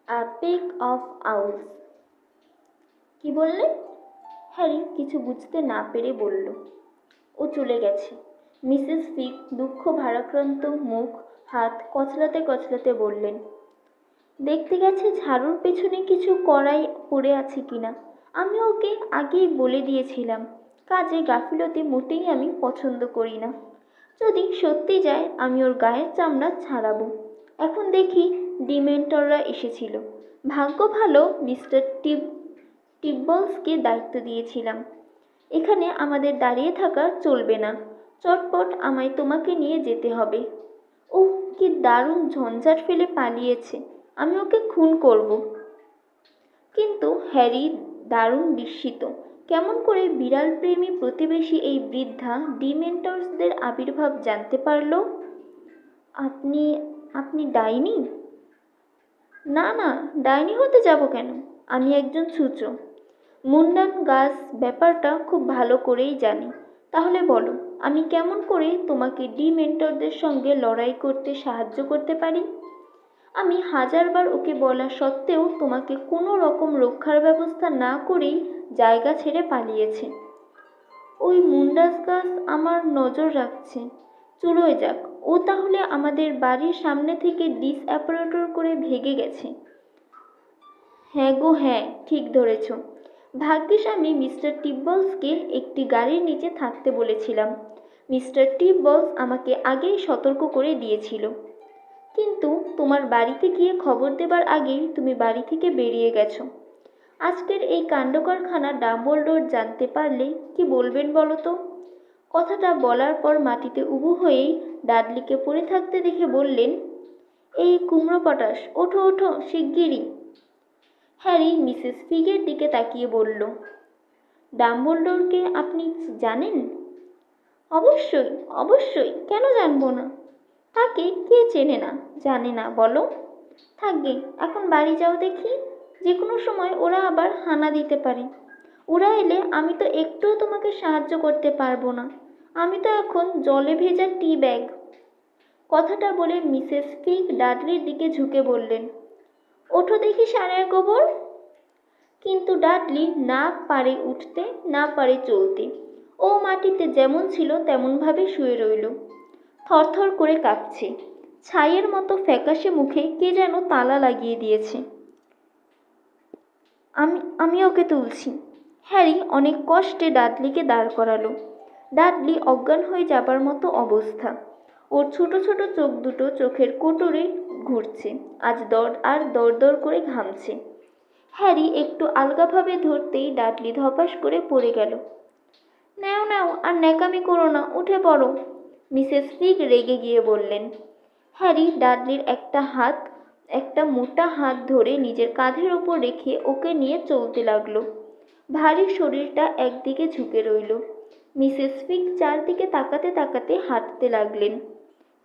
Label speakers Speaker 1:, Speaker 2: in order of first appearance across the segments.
Speaker 1: A pack of owls. কি বললে? Harry কিছু বুঝতে না পেরে বলল, ও চলে গেছে। মিসেস ফিগ দুঃখ ভারাক্রান্ত মুখ হাত কচলাতে কচলাতে বললেন, দেখতে গেছে ঝাড়ুর পেছনে কিছু কড়াই পড়ে আছে কিনা। আমি ওকে আগেই বলে দিয়েছিলাম, কাজে গাফিলতি মোটেই আমি পছন্দ করি না। যদি সত্যি যায় আমি ওর গায়ের চামড়া ছাড়াবো। এখন দেখি ডিমেন্টররা এসেছিল। ভাগ্য ভালো মিস্টার টিব্বলসকে দায়িত্ব দিয়েছিলাম। এখানে আমাদের দাঁড়িয়ে থাকা চলবে না। চটপট আমায় তোমাকে নিয়ে যেতে হবে। উহ, কি দারুণ ঝঞ্ঝাট ফেলে পালিয়েছে। আমি ওকে খুন করব। কিন্তু হ্যারি দারুণ বিস্মিত। কেমন করে বিড়াল প্রেমী প্রতিবেশী এই বৃদ্ধা ডিমেন্টরসদের আবির্ভাব জানতে পারল? আপনি আপনি ডাইনি? না না, ডাইনি হতে যাব কেন? আমি একজন ছুঁচো। মুন্ডান গাছ ব্যাপারটা খুব ভালো করেই জানি। তাহলে বলো, আমি কেমন করে তোমাকে ডিমেন্টরদের সঙ্গে লড়াই করতে সাহায্য করতে পারি? আমি হাজারবার ওকে বলা সত্ত্বেও তোমাকে কোনো রকম রক্ষার ব্যবস্থা না করেই জায়গা ছেড়ে পালিয়েছে। ওই মুন্ডাস গাছ আমার নজর রাখছে। চুলোয় যাক, ও তাহলে আমাদের বাড়ির সামনে থেকে ডিস অ্যাপারেটর করে ভেগে গেছে। হ্যাঁ গো হ্যাঁ, ঠিক ধরেছ। ভাগ্যিস আমি মিস্টার টিব্বলসকে একটি গাড়ির নিচে থাকতে বলেছিলাম। মিস্টার টিব্বলস আমাকে আগেই সতর্ক করে দিয়েছিল। কিন্তু তোমার বাড়িতে গিয়ে খবর দেবার আগেই তুমি বাড়ি থেকে বেরিয়ে গেছো। আজকের এই কাণ্ডকারখানা ডাম্বলডোর জানতে পারলে কি বলবেন বলো তো? কথাটা বলার পর মাটিতে উবু হয়েই ডাডলিকে পড়ে থাকতে দেখে বললেন, এই কুমড়ো পটাশ, ওঠো ওঠো শিগগিরই। হ্যারি মিসেস ফিগের দিকে তাকিয়ে বলল, ডাম্বলডোরকে আপনি জানেন? অবশ্যই অবশ্যই, কেন জানবো না? তাকে কে চেনে না, জানে না বলো? থাকবে, এখন বাড়ি যাও দেখি। যে কোনো সময় ওরা আবার হানা দিতে পারে। ওরা এলে আমি তো একটুও তোমাকে সাহায্য করতে পারবো না। আমি তো এখন জলে ভেজা টি ব্যাগ। কথাটা বলে মিসেস ফিগ ডাডলির দিকে ঝুঁকে বললেন, ওঠো দেখি ষাঁড়ের গোবর। কিন্তু ডাডলি না পারে উঠতে, না পারে চলতে। ও মাটিতে যেমন ছিল তেমনভাবে শুয়ে রইল, থরথর করে কাঁপছে। ছাইয়ের মতো ফ্যাকাশে মুখে কে যেন তালা লাগিয়ে দিয়েছে। আমি ওকে তুলছি। হ্যারি অনেক কষ্টে ডাডলিকে দাঁড় করালো। ডাডলি অজ্ঞান হয়ে যাবার মতো অবস্থা। ওর ছোট ছোট চোখ দুটো চোখের কোটরে ঘুরছে, আজ দর করে ঘামছে। হ্যারি একটু আলগাভাবে ধরতেই ডাডলি ধপাস করে পড়ে গেল। নাও নাও, আর ন্যাকামি করো না, উঠে পড়ো, মিসেস ফিগ রেগে গিয়ে বললেন। হ্যারি ডাডলির একটা মোটা হাত ধরে নিজের কাঁধের ওপর রেখে ওকে নিয়ে চলতে লাগলো। ভারী শরীরটা একদিকে ঝুঁকে রইল। মিসেস ফিগ চারদিকে তাকাতে তাকাতে হাঁটতে লাগলেন।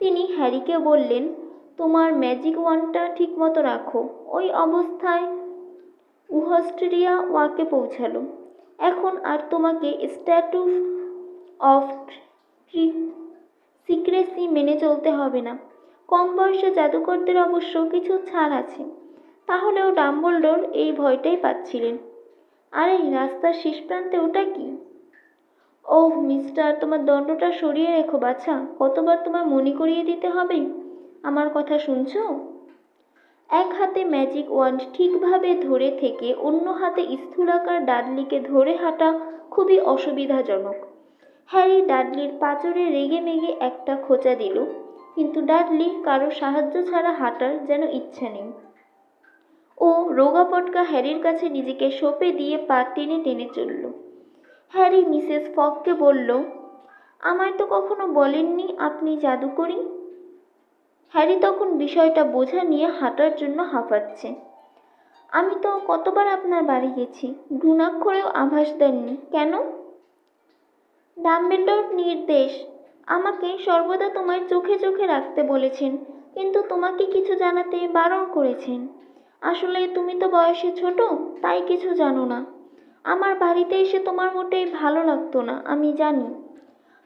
Speaker 1: তিনি হ্যারিকে বললেন, তোমার ম্যাজিক ওয়ান্ডটা ঠিক মতো রাখো। ওই অবস্থায় উহস্টেরিয়া ওয়াকে পৌঁছালো। এখন আর তোমাকে স্ট্যাটু অফ সিক্রেসি মেনে চলতে হবে না। কম বয়সে জাদুকরদের অবশ্য কিছু ছাড় আছে। তাহলেও ডাম্বলডোর এই ভয়টাই পাচ্ছিলেন। আরে রাস্তার শেষ প্রান্তে ওটা কি? ওহ মিস্টার, তোমার দণ্ডটা সরিয়ে রেখো বাছা। কতবার তোমায় মনে করিয়ে দিতে হবে? আমার কথা শুনছো? এক হাতে ম্যাজিক ওয়ান্ড ঠিকভাবে ধরে থেকে অন্য হাতে স্থূলাকার ডাডলিকে ধরে হাঁটা খুবই অসুবিধাজনক। হ্যারি ডাডলির পাঁজরে রেগে মেগে একটা খোঁচা দিল, কিন্তু ডাডলি কারো সাহায্য ছাড়া হাঁটার যেন ইচ্ছা নেই। ও রোগা পটকা হ্যারির কাছে নিজেকে সঁপে দিয়ে পা টেনে টেনে চলল। হ্যারি মিসেস ফগকে বলল, আমায় তো কখনো বলেননি আপনি জাদুকরি। হ্যারি তখন বিষয়টা বোঝা নিয়ে হাঁটার জন্য হাঁপাচ্ছে। আমি তো কতবার আপনার বাড়ি গেছি, ঘুণাক্ষরেও আভাস দেননি কেন? ডাম্বেলডোর নির্দেশ, আমাকে সর্বদা তোমায় চোখে চোখে রাখতে বলেছেন, কিন্তু তোমাকে কিছু জানাতে বারণ করেছেন। আসলে তুমি তো বয়সে ছোট, তাই কিছু জানো না। আমার বাড়িতে এসে তোমার মোটেই ভালো লাগতো না, আমি জানি।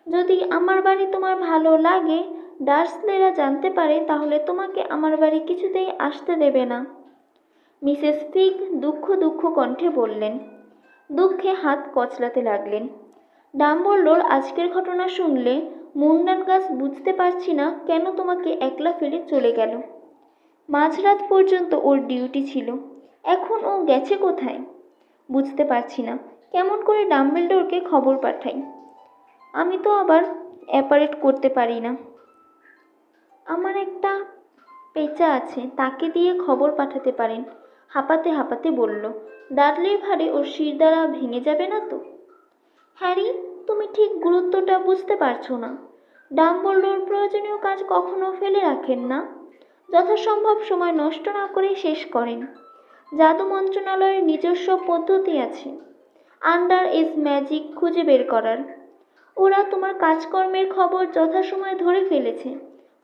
Speaker 1: যদি আমার বাড়ি তোমার ভালো লাগে, ডার্সলেরা জানতে পারে, তাহলে তোমাকে আমার বাড়ি কিছুতেই আসতে দেবে না। মিসেস ফিগ দুঃখ দুঃখ কণ্ঠে বললেন। দুঃখে হাত কচলাতে লাগলেন। ডাম্বলডোর আজকের ঘটনা শুনলে মুন্ডানগাছ বুঝতে পারছি না কেন তোমাকে একলা ফেলে চলে গেল। মাঝরাত পর্যন্ত ওর ডিউটি ছিল, এখন ও গেছে কোথায়? বুঝতে পারছি না কেমন করে ডাম্বলডোরকে খবর পাঠাই। আমি তো আবার অ্যাপারেট করতে পারি না। আমার একটা পেঁচা আছে, তাকে দিয়ে খবর পাঠাতে পারেন। হাঁপাতে হাঁপাতে বলল। ডাডলির ভারে ওর শিরদাঁড়া ভেঙে যাবে না তো? হ্যারি, তুমি ঠিক গুরুত্বটা বুঝতে পারছো না। ডাম্বলডোর প্রয়োজনীয় কাজ কখনো ফেলে রাখেন না, যথাসম্ভব সময় নষ্ট না করে শেষ করেন। জাদু মন্ত্রণালয়ের নিজস্ব পদ্ধতি আছে আন্ডার এজ ম্যাজিক খুঁজে বের করার। ওরা তোমার কাজকর্মের খবর যথাসময়ে ধরে ফেলেছে,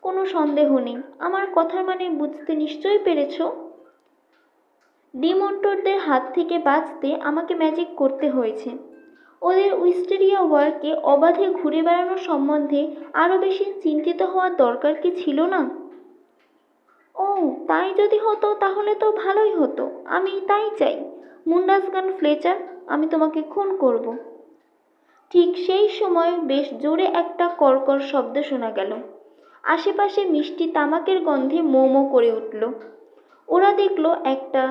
Speaker 1: কোনো সন্দেহ নেই। আমার কথার মানে বুঝতে নিশ্চয়ই পেরেছ। ডিমন্টরদের হাত থেকে বাঁচতে আমাকে ম্যাজিক করতে হয়েছে। ওদের উইস্টেরিয়া ওয়ার্কে অবাধে ঘুরে বেড়ানোর সম্বন্ধে আরও বেশি চিন্তিত হওয়ার দরকার কি ছিল না? ও, তাই যদি হতো তাহলে তো ভালোই হতো। আমি তাই চাই। মুন্ডাসগান ফ্লেচার, আমি তোমাকে খুন করব। ঠিক সেই সময় বেশ জোরে একটা কর্কর শব্দ শোনা গেল। আশেপাশে মিষ্টি তামাকের গন্ধে মো মো করে উঠল। ওরা দেখল একটা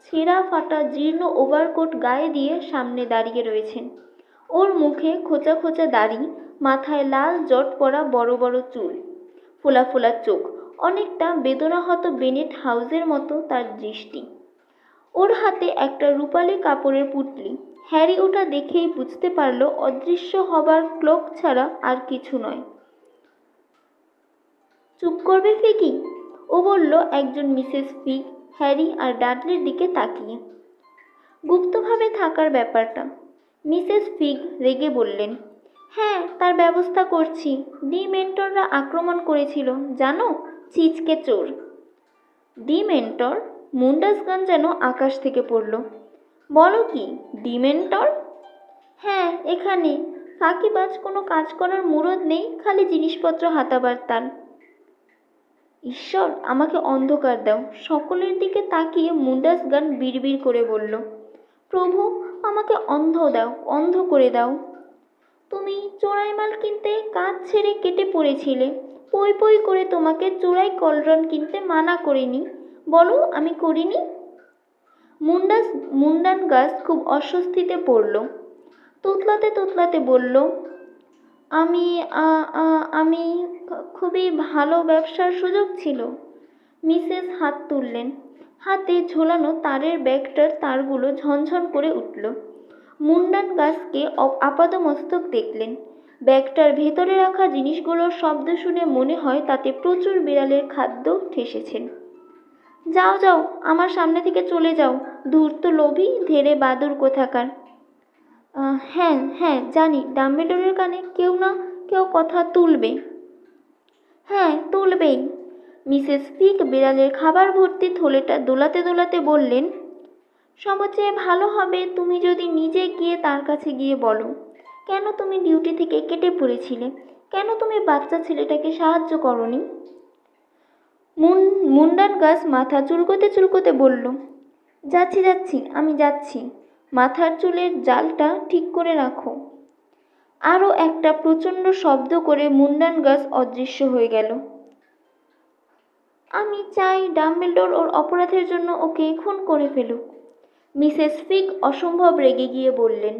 Speaker 1: ছেঁড়া ফাটা জীর্ণ ওভারকোট গায়ে দিয়ে সামনে দাঁড়িয়ে রয়েছেন। ওর মুখে খোঁচা খোঁচা দাড়ি, মাথায় লাল জট পড়া বড় বড় চুল, ফোলা ফোলা চোখ, অনেকটা বেদনাহত বেনেট হাউসের মতো তার দৃষ্টি। ওর হাতে একটা রূপালি কাপড়ের পুঁটলি। হ্যারি ওটা দেখেই বুঝতে পারল অদৃশ্য হবার ক্লোক ছাড়া আর কিছু নয়। চুপ করবে ফিগি, ও বলল একজন মিসেস ফিগ হ্যারি আর ডাডলির দিকে তাকিয়ে। গুপ্তভাবে থাকার ব্যাপারটা। মিসেস ফিগ রেগে বললেন। হ্যাঁ, তার ব্যবস্থা করছি। ডিমেন্টররা আক্রমণ করেছিল জানো, ছিচকে চোর। ডিমেন্টর? মুন্ডাসগান যেন আকাশ থেকে পড়ল। বলো কি, ডিমেন্টর? হ্যাঁ, এখানে। ফাঁকিবাজ কোনো কাজ করার মুরদ নেই, খালি জিনিসপত্র হাতাবার তার। ঈশ্বর, আমাকে অন্ধকার দাও। সকলের দিকে তাকিয়ে মুন্ডাসগান বিড়বিড় করে বলল। প্রভু, আমাকে অন্ধ দাও, অন্ধ করে দাও। তুমি চোরাই মাল কিনতে কাজ ছেড়ে কেটে পড়েছিলে। পই পই করে তোমাকে চোরাই কলরন কিনতে মানা করিনি, বলো আমি করিনি? মুন্ডানগাছ খুব অস্বস্তিতে পড়ল। তোতলাতে তোতলাতে বলল, আমি আমি খুবই ভালো ব্যবসার সুযোগ ছিল। মিসেস হাত তুললেন। হাতে ঝোলানো তারের ব্যাগটার তারগুলো ঝনঝন করে উঠল। মুন্ডানগাছকে আপাদমস্তক দেখলেন। ব্যাগটার ভেতরে রাখা জিনিসগুলোর শব্দ শুনে মনে হয় তাতে প্রচুর বিড়ালের খাদ্য ঠেসেছেন। যাও যাও, আমার সামনে থেকে চলে যাও, ধূর্ত লোভী ধেড়ে বাদুড় কোথাকার। হ্যাঁ হ্যাঁ জানি, ডাম্বলডোরের কানে কেউ না কেউ কথা তুলবে। হ্যাঁ, তুলবেই। মিসেস ফিগ বিড়ালের খাবার ভর্তি থলেটা দোলাতে দোলাতে বললেন, সবচেয়ে ভালো হবে তুমি যদি নিজে গিয়ে তার কাছে গিয়ে বলো, কেন তুমি ডিউটি থেকে কেটে পড়েছিলে, কেন তুমি বাচ্চা ছেলেটাকে সাহায্য করনি। মুন্ডানগাছ মাথা চুলকোতে চুলকোতে বলল, যাচ্ছি যাচ্ছি, আমি যাচ্ছি। মাথার চুলের জালটা ঠিক করে রাখো। আরও একটা প্রচণ্ড শব্দ করে মুন্ডানগাছ অদৃশ্য হয়ে গেল। আমি চাই ডাম্বলডোর ওর অপরাধের জন্য ওকে খুন করে ফেলুক। মিসেস ফিগ অসম্ভব রেগে গিয়ে বললেন,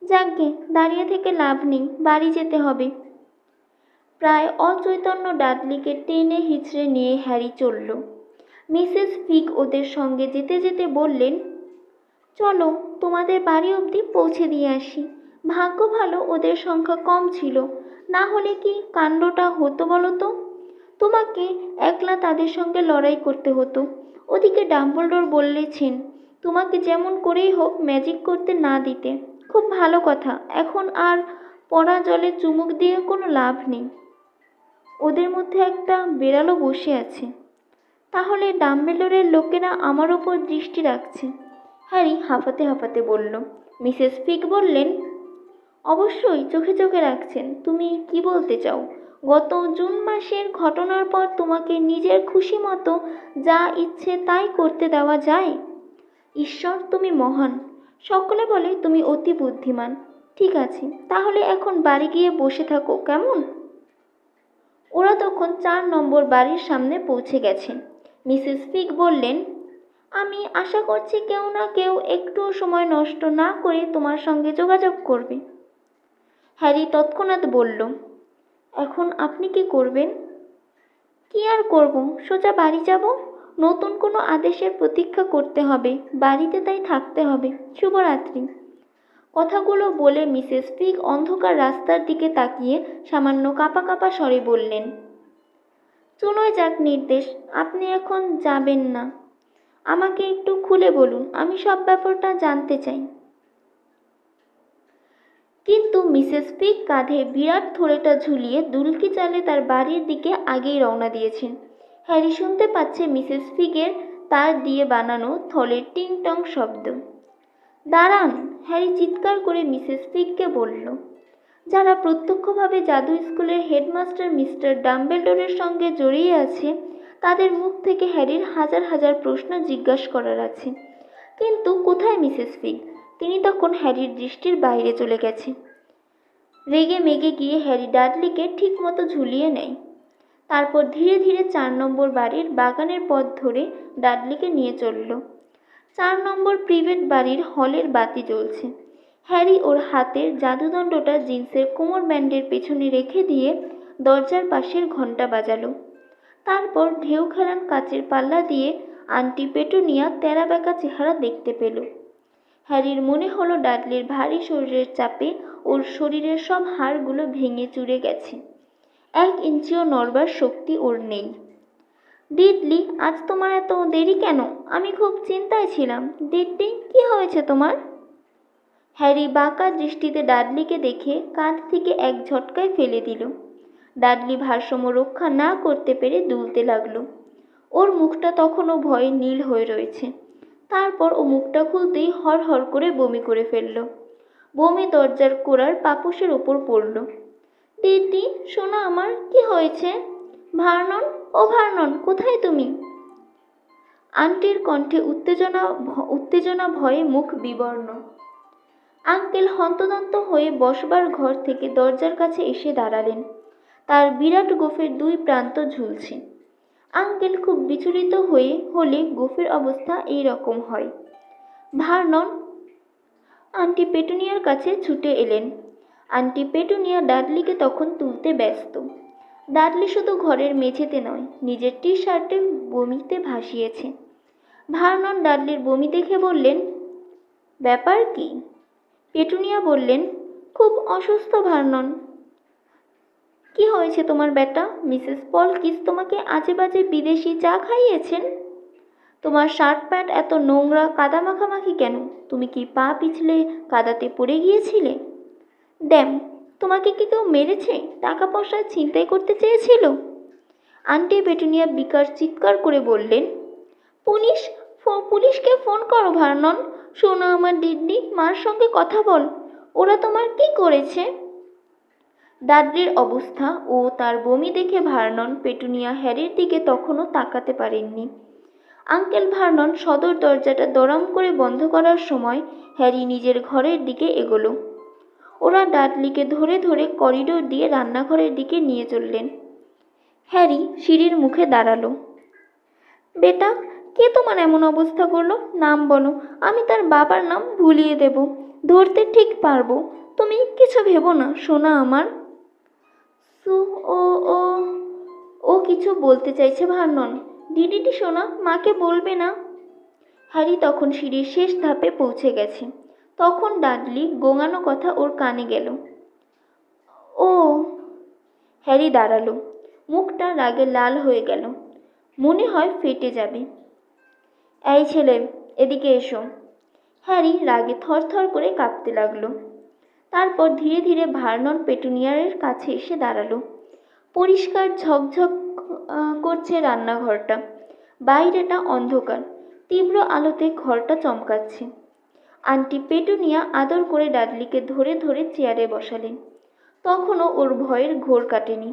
Speaker 1: যাকগে, দাঁড়িয়ে থেকে লাভ নেই, বাড়ি যেতে হবে। প্রায় অচৈতন্য ডাডলিকে টেনে হিঁচড়ে নিয়ে হ্যারি চলল। মিসেস ফিগ ওদের সঙ্গে যেতে যেতে বললেন, চলো তোমাদের বাড়ি অবধি পৌঁছে দিয়ে আসি। ভাগ্য ভালো ওদের সংখ্যা কম ছিল, না হলে কি কাণ্ডটা হতো বলো তো। তোমাকে একলা তাদের সঙ্গে লড়াই করতে হতো। ওদিকে ডাম্বলডোর বলেছেন তোমাকে যেমন করেই হোক ম্যাজিক করতে না দিতে। খুব ভালো কথা, এখন আর পড়া জলে চুমুক দিয়ে কোনো লাভ নেই। ওদের মধ্যে একটা বেড়ালও বসে আছে। তাহলে ডাম্বলডোরের লোকেরা আমার ওপর দৃষ্টি রাখছে। হ্যারি হাঁপাতে হাঁপাতে বলল। মিসেস ফিগ বললেন, অবশ্যই চোখে চোখে রাখছেন। তুমি কি বলতে চাও? গত জুন মাসের ঘটনার পর তোমাকে নিজের খুশি মতো যা ইচ্ছে তাই করতে দেওয়া যায়? ঈশ্বর, তুমি মহান। সকলে বলে তুমি অতি বুদ্ধিমান। ঠিক আছে, তাহলে এখন বাড়ি গিয়ে বসে থাকো, কেমন? ওরা তখন 4 নম্বর বাড়ির সামনে পৌঁছে গেছে। মিসেস ফিগ বললেন, আমি আশা করছি কেউ না কেউ একটুও সময় নষ্ট না করে তোমার সঙ্গে যোগাযোগ করবে। হ্যারি তৎক্ষণাৎ বলল, এখন আপনি কি করবেন? কি আর করব, সোজা বাড়ি যাব। নতুন কোনো আদেশের প্রতীক্ষা করতে হবে, বাড়িতে তাই থাকতে হবে। শুভরাত্রি। কথাগুলো বলে মিসেস ফিগ অন্ধকার রাস্তার দিকে তাকিয়ে সামান্য কাঁপা কাঁপা স্বরে বললেন, চলোই যাক নির্দেশ, আপনি এখন যাবেন না। আমাকে একটু খুলে বলুন, আমি সব ব্যাপারটা জানতে চাই। কিন্তু মিসেস ফিগ কাঁধে বিরাট থলেটা ঝুলিয়ে দুলকি চালে তার বাড়ির দিকে আগেই রওনা দিয়েছেন। হ্যারি শুনতে পাচ্ছে মিসেস ফিগের তার দিয়ে বানানো থলের টিং টং শব্দ। দাঁড়ান, হ্যারি চিৎকার করে মিসেস ফিগকে বলল। যারা প্রত্যক্ষভাবে জাদু স্কুলের হেডমাস্টার মিস্টার ডাম্বেলডোরের সঙ্গে জড়িয়ে আছে, তাদের মুখ থেকে হ্যারির হাজার হাজার প্রশ্ন জিজ্ঞাসা করার আছে। কিন্তু কোথায় মিসেস ফিগ? তিনি তখন হ্যারির দৃষ্টির বাইরে চলে গেছে। রেগে মেগে গিয়ে হ্যারি ডাডলিকে ঠিক মতো ঝুলিয়ে নেয়। তারপর ধীরে ধীরে 4 নম্বর বাড়ির বাগানের পথ ধরে ডাডলিকে নিয়ে চলল। 4 নম্বর প্রিভেট বাড়ির হলের বাতি জ্বলছে। হ্যারি ওর হাতের জাদুদণ্ডটা জিন্সের কোমর ব্যান্ডের পেছনে রেখে দিয়ে দরজার পাশের ঘণ্টা বাজালো। তারপর ঢেউ খেলান কাচের পাল্লা দিয়ে আন্টি পেটুনিয়া তেরা বেঁকা চেহারা দেখতে পেল। হ্যারির মনে হলো ডাডলির ভারী শরীরের চাপে ওর শরীরের সব হাড়গুলো ভেঙে চুরে গেছে। 1 ইঞ্চিও নড়বার শক্তি ওর নেই। ডিডলি, আজ তোমার এত দেরি কেন? আমি খুব চিন্তায় ছিলাম। ডিডলি, কি হয়েছে তোমার? হ্যারি বাঁকা দৃষ্টিতে ডাডলিকে দেখে কাঁধ থেকে এক ঝটকায় ফেলে দিল। ডাডলি ভারসাম্য রক্ষা না করতে পেরে দুলতে লাগলো। ওর মুখটা তখনও ভয়ে নীল হয়ে রয়েছে। তারপর ও মুখটা খুলতেই হর হর করে বমি করে ফেলল। বমি দরজার কোড়ার পাপোশের ওপর পড়ল। দিদি, শোনো আমার, কি হয়েছে? ভার্নন, ও ভার্নন, কোথায় তুমি? আন্টির কণ্ঠে উত্তেজনা ভয়ে মুখ বিবর্ণ। আঙ্কেল হন্তদন্ত হয়ে বসবার ঘর থেকে দরজার কাছে এসে দাঁড়ালেন। তার বিরাট গোফের 2 প্রান্ত ঝুলছে। আঙ্কেল খুব বিচলিত হলে গোফের অবস্থা এই রকম হয়। ভার্নন আন্টি পেটুনিয়ার কাছে ছুটে এলেন। আন্টি পেটুনিয়া ডাডলিকে তখন তুলতে ব্যস্ত। ডাডলি শুধু ঘরের মেঝেতে নয়, নিজের টি-শার্টে বমিতে ভাসিয়েছে। ভার্নন ডাডলির বমি দেখে বললেন, ব্যাপার কি? পেটুনিয়া বললেন, খুব অসুস্থ ভার্নন। কি হয়েছে তোমার বেটা? মিসেস পলকিস তোমাকে আজে বাজে বিদেশি চা খাইয়েছেন? তোমার শার্ট প্যান্ট এত নোংরা কাদা মাখামাখি কেন? তুমি কি পা পিছলে কাদাতে পড়ে গিয়েছিলে? ড্যাম, তোমাকে কি কেউ মেরেছে? টাকা পয়সা ছিনতাই করতে চেয়েছিল? আন্টি পেটুনিয়া বিকার চিৎকার করে বললেন, পুলিশকে ফোন করো ভার্নন। শোনো আমার ডিডলি, মার সঙ্গে কথা বল। ওরা তোমার কি করেছে? ডাডলির অবস্থা ও তার বমি দেখে ভার্নন পেটুনিয়া হ্যারির দিকে তখনও তাকাতে পারেননি। আঙ্কেল ভার্নন সদর দরজাটা দড়াম করে বন্ধ করার সময় হ্যারি নিজের ঘরের দিকে এগোলো। ওরা ডাডলিকে ধরে ধরে করিডোর দিয়ে রান্নাঘরের দিকে নিয়ে চললেন। হ্যারি সিঁড়ির মুখে দাঁড়ালো। বেটা, কে তোমার এমন অবস্থা করলো? নাম বলো, আমি তার বাবার নাম ভুলিয়ে দেব। ধরতে ঠিক পারবো। তুমি কিছু ভেবো না, সোনা আমার। ও ও ও কিছু বলতে চাইছে ভার্নন। ডিডিটি সোনা, মাকে বলবে না? হ্যারি তখন সিঁড়ির শেষ ধাপে পৌঁছে গেছে। তখন ডাডলি গোঙানো কথা ওর কানে গেল। ও। হ্যারি দাঁড়ালো। মুখটা রাগে লাল হয়ে গেল। মনে হয় ফেটে যাবে। এই ছেলে, এদিকে এসো। হ্যারি রাগে থরথর করে কাঁপতে লাগলো। তারপর ধীরে ধীরে ভার্নন পেটুনিয়ারের কাছে এসে দাঁড়ালো। পরিষ্কার ঝকঝক করছে রান্নাঘরটা। বাইরেটা অন্ধকার, তীব্র আলোতে ঘরটা চমকাচ্ছে। আন্টি পেটুনিয়া আদর করে ডাডলিকে ধরে ধরে চেয়ারে বসালেন। তখনও ওর ভয়ের ঘোর কাটেনি।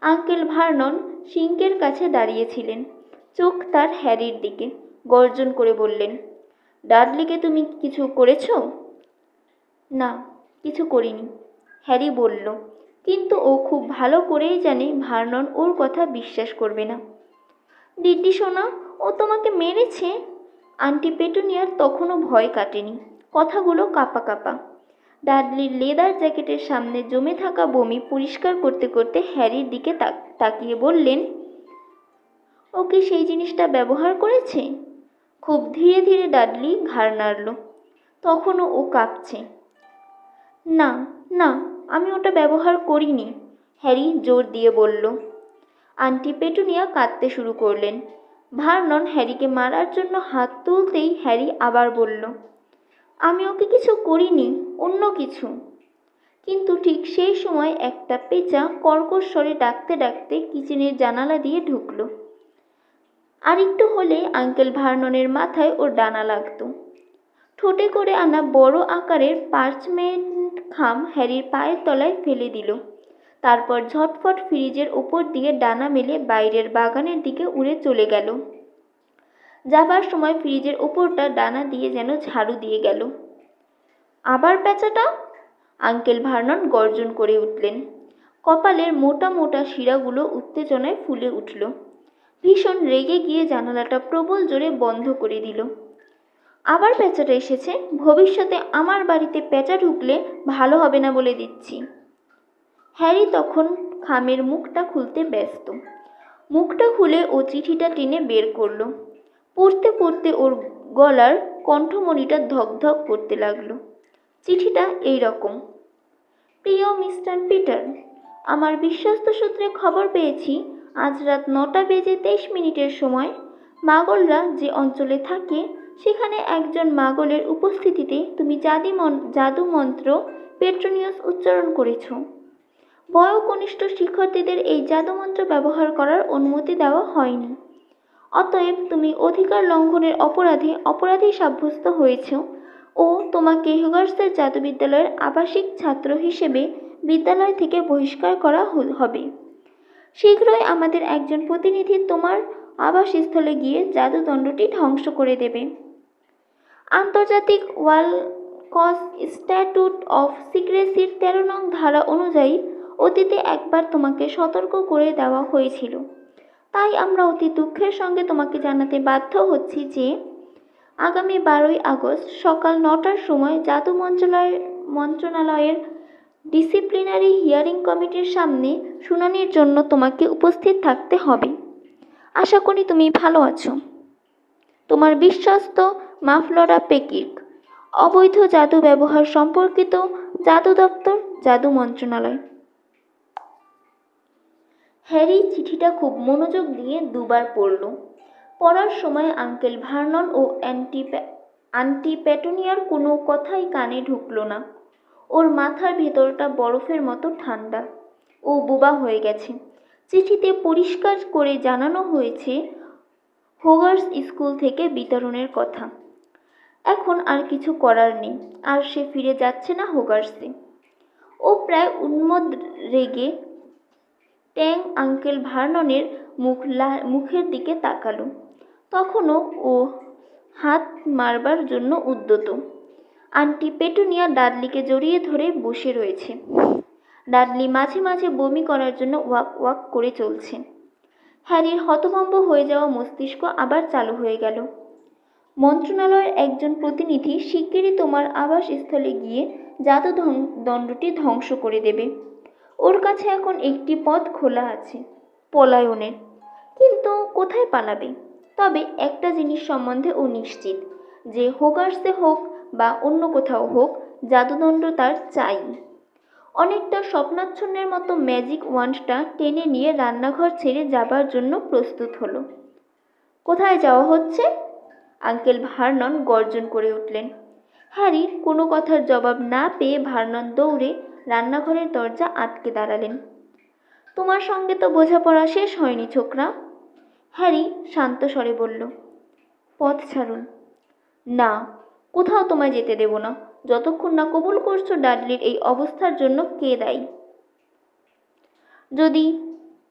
Speaker 1: আঙ্কেল ভার্নন সিঙ্কের কাছে দাঁড়িয়েছিলেন, চোখ তার হ্যারির দিকে। গর্জন করে বললেন, ডাডলিকে তুমি কিছু করেছো? না, কিছু করিনি, হ্যারি বলল, কিন্তু ও খুব ভালো করেই জানে ভার্নন ওর কথা বিশ্বাস করবে না। দিদি সোনা, ও তোমাকে মেরেছে? আন্টি পেটুনিয়ার তখনও ভয় কাটেনি, কথাগুলো কাঁপা কাঁপা। ডাডলির লেদার জ্যাকেটের সামনে জমে থাকা বমি পরিষ্কার করতে করতে হ্যারির দিকে তাকিয়ে বললেন, ও কি সেই জিনিসটা ব্যবহার করেছে? খুব ধীরে ধীরে ডাডলি ঘাড় নাড়ল। তখনও ও কাঁপছে। না না, আমি ওটা ব্যবহার করিনি, হ্যারি জোর দিয়ে বলল। আন্টি পেটুনিয়া কাঁদতে শুরু করলেন। ভার্নন হ্যারিকে মারার জন্য হাত তুলতেই হ্যারি আবার বলল, আমি ওকে কিছু করিনি, অন্য কিছু। কিন্তু ঠিক সেই সময় একটা পেঁচা কর্কশ স্বরে ডাকতে ডাকতে কিচেনের জানালা দিয়ে ঢুকলো। আর একটু হলে আঙ্কেল ভার্ননের মাথায় ওর ডানা লাগতো। ঠোঁটে করে আনা বড় আকারের পার্চমেন্ট খাম হ্যারির পায়ের তলায় ফেলে দিল। তারপর ঝটফট ফ্রিজের ওপর দিয়ে ডানা মেলে বাইরের বাগানের দিকে উড়ে চলে গেল। যাবার সময় ফ্রিজের ওপরটা ডানা দিয়ে যেন ঝাড়ু দিয়ে গেল। আবার পেঁচাটা? আঙ্কেল ভার্নন গর্জন করে উঠলেন। কপালের মোটা মোটা শিরাগুলো উত্তেজনায় ফুলে উঠল। ভীষণ রেগে গিয়ে জানালাটা প্রবল জোরে বন্ধ করে দিল। আবার পেঁচাটা এসেছে? ভবিষ্যতে আমার বাড়িতে পেঁচা ঢুকলে ভালো হবে না বলে দিচ্ছি। হ্যারি তখন খামের মুখটা খুলতে ব্যস্ত। মুখটা খুলে ও চিঠিটা টেনে বের করলো। পড়তে পড়তে ওর গলার কণ্ঠমণিটা ধকধক করতে লাগলো। চিঠিটা এই রকম, প্রিয় মিস্টার পিটার, আমার বিশ্বস্ত সূত্রে খবর পেয়েছি আজ রাত 9:23 সময় মাগলরা যে অঞ্চলে থাকে সেখানে একজন মাগলের উপস্থিতিতে তুমি জাদু মন্ত্র পেট্রোনিয়াস উচ্চারণ করেছ। বয়োকনিষ্ঠ শিক্ষার্থীদের এই জাদুমন্ত্র ব্যবহার করার অনুমতি দেওয়া হয়নি। অতএব তুমি অধিকার লঙ্ঘনের অপরাধী সাব্যস্ত হয়েছ ও তোমাকে হোগার্সের জাদুবিদ্যালয়ের আবাসিক ছাত্র হিসেবে বিদ্যালয় থেকে বহিষ্কার করা হবে। শীঘ্রই আমাদের একজন প্রতিনিধি তোমার আবাসস্থলে গিয়ে জাদুদণ্ডটি ধ্বংস করে দেবে। আন্তর্জাতিক ওয়ালকস স্ট্যাটুট অফ সিক্রেসির 13 নং ধারা অনুযায়ী অতীতে একবার তোমাকে সতর্ক করে দেওয়া হয়েছিল। তাই আমরা অতি দুঃখের সঙ্গে তোমাকে জানাতে বাধ্য হচ্ছি যে আগামী 12ই আগস্ট সকাল 9টার সময় জাদু মন্ত্রণালয়ের ডিসিপ্লিনারি হিয়ারিং কমিটির সামনে শুনানির জন্য তোমাকে উপস্থিত থাকতে হবে। আশা করি তুমি ভালো আছো। তোমার বিশ্বস্ত মাফলরা পেকিক, অবৈধ জাদু ব্যবহার সম্পর্কিত জাদু দপ্তর, জাদু মন্ত্রণালয়। হ্যারি চিঠিটা খুব মনোযোগ দিয়ে দুবার পড়ল। পড়ার সময় আঙ্কেল ভার্নন ও আন্টি পেটুনিয়ার কোনো কথাই কানে ঢুকল না। ওর মাথার ভেতরটা বরফের মতো ঠান্ডা। ও বোবা হয়ে গেছে। চিঠিতে পরিষ্কার করে জানানো হয়েছে হোগার্স স্কুল থেকে বিতরণের কথা। এখন আর কিছু করার নেই, আর সে ফিরে যাচ্ছে না হোগার্সে। ও প্রায় উন্মাদ রেগে ট্যাং আঙ্কেল ভার্ননের মুখের দিকে তাকালো। তখনও ও হাত মারবার জন্য উদ্যত। আন্টি পেটুনিয়া ডাডলিকে জড়িয়ে ধরে বসে রয়েছে। ডাডলি মাঝে মাঝে বমি করার জন্য ওয়াক ওয়াক করে চলছে। হ্যারির হতভম্ব হয়ে যাওয়া মস্তিষ্ক আবার চালু হয়ে গেল। মন্ত্রণালয়ের একজন প্রতিনিধি শিগগিরই তোমার আবাসস্থলে গিয়ে জাদুদণ্ডটি ধ্বংস করে দেবে। ওর কাছে এখন একটি পথ খোলা আছে, পলায়নের। কিন্তু কোথায় পালাবে? তবে একটা জিনিস সম্বন্ধে ও নিশ্চিত যে হোগার্সে হোক বা অন্য কোথাও হোক, জাদুদণ্ড তার চাই। অনেকটা স্বপ্নাচ্ছন্নের মতো ম্যাজিক ওয়ান্ডটা টেনে নিয়ে রান্নাঘর ছেড়ে যাবার জন্য প্রস্তুত হলো। কোথায় যাওয়া হচ্ছে? আঙ্কেল ভার্নন গর্জন করে উঠলেন। হ্যারির কোনো কথার জবাব না পেয়ে ভার্নন দৌড়ে রান্নাঘরের দরজা আটকে দাঁড়ালেন। তোমার সঙ্গে তো বোঝাপড়া শেষ হয়নি ছোকরা, হ্যারি শান্ত স্বরে বলল। পথ ছাড়ুন। না, কোথাও তোমায় যেতে দেব না, যতক্ষণ না কবুল করছো ডাডলির এই অবস্থার জন্য কে দায়ী। যদি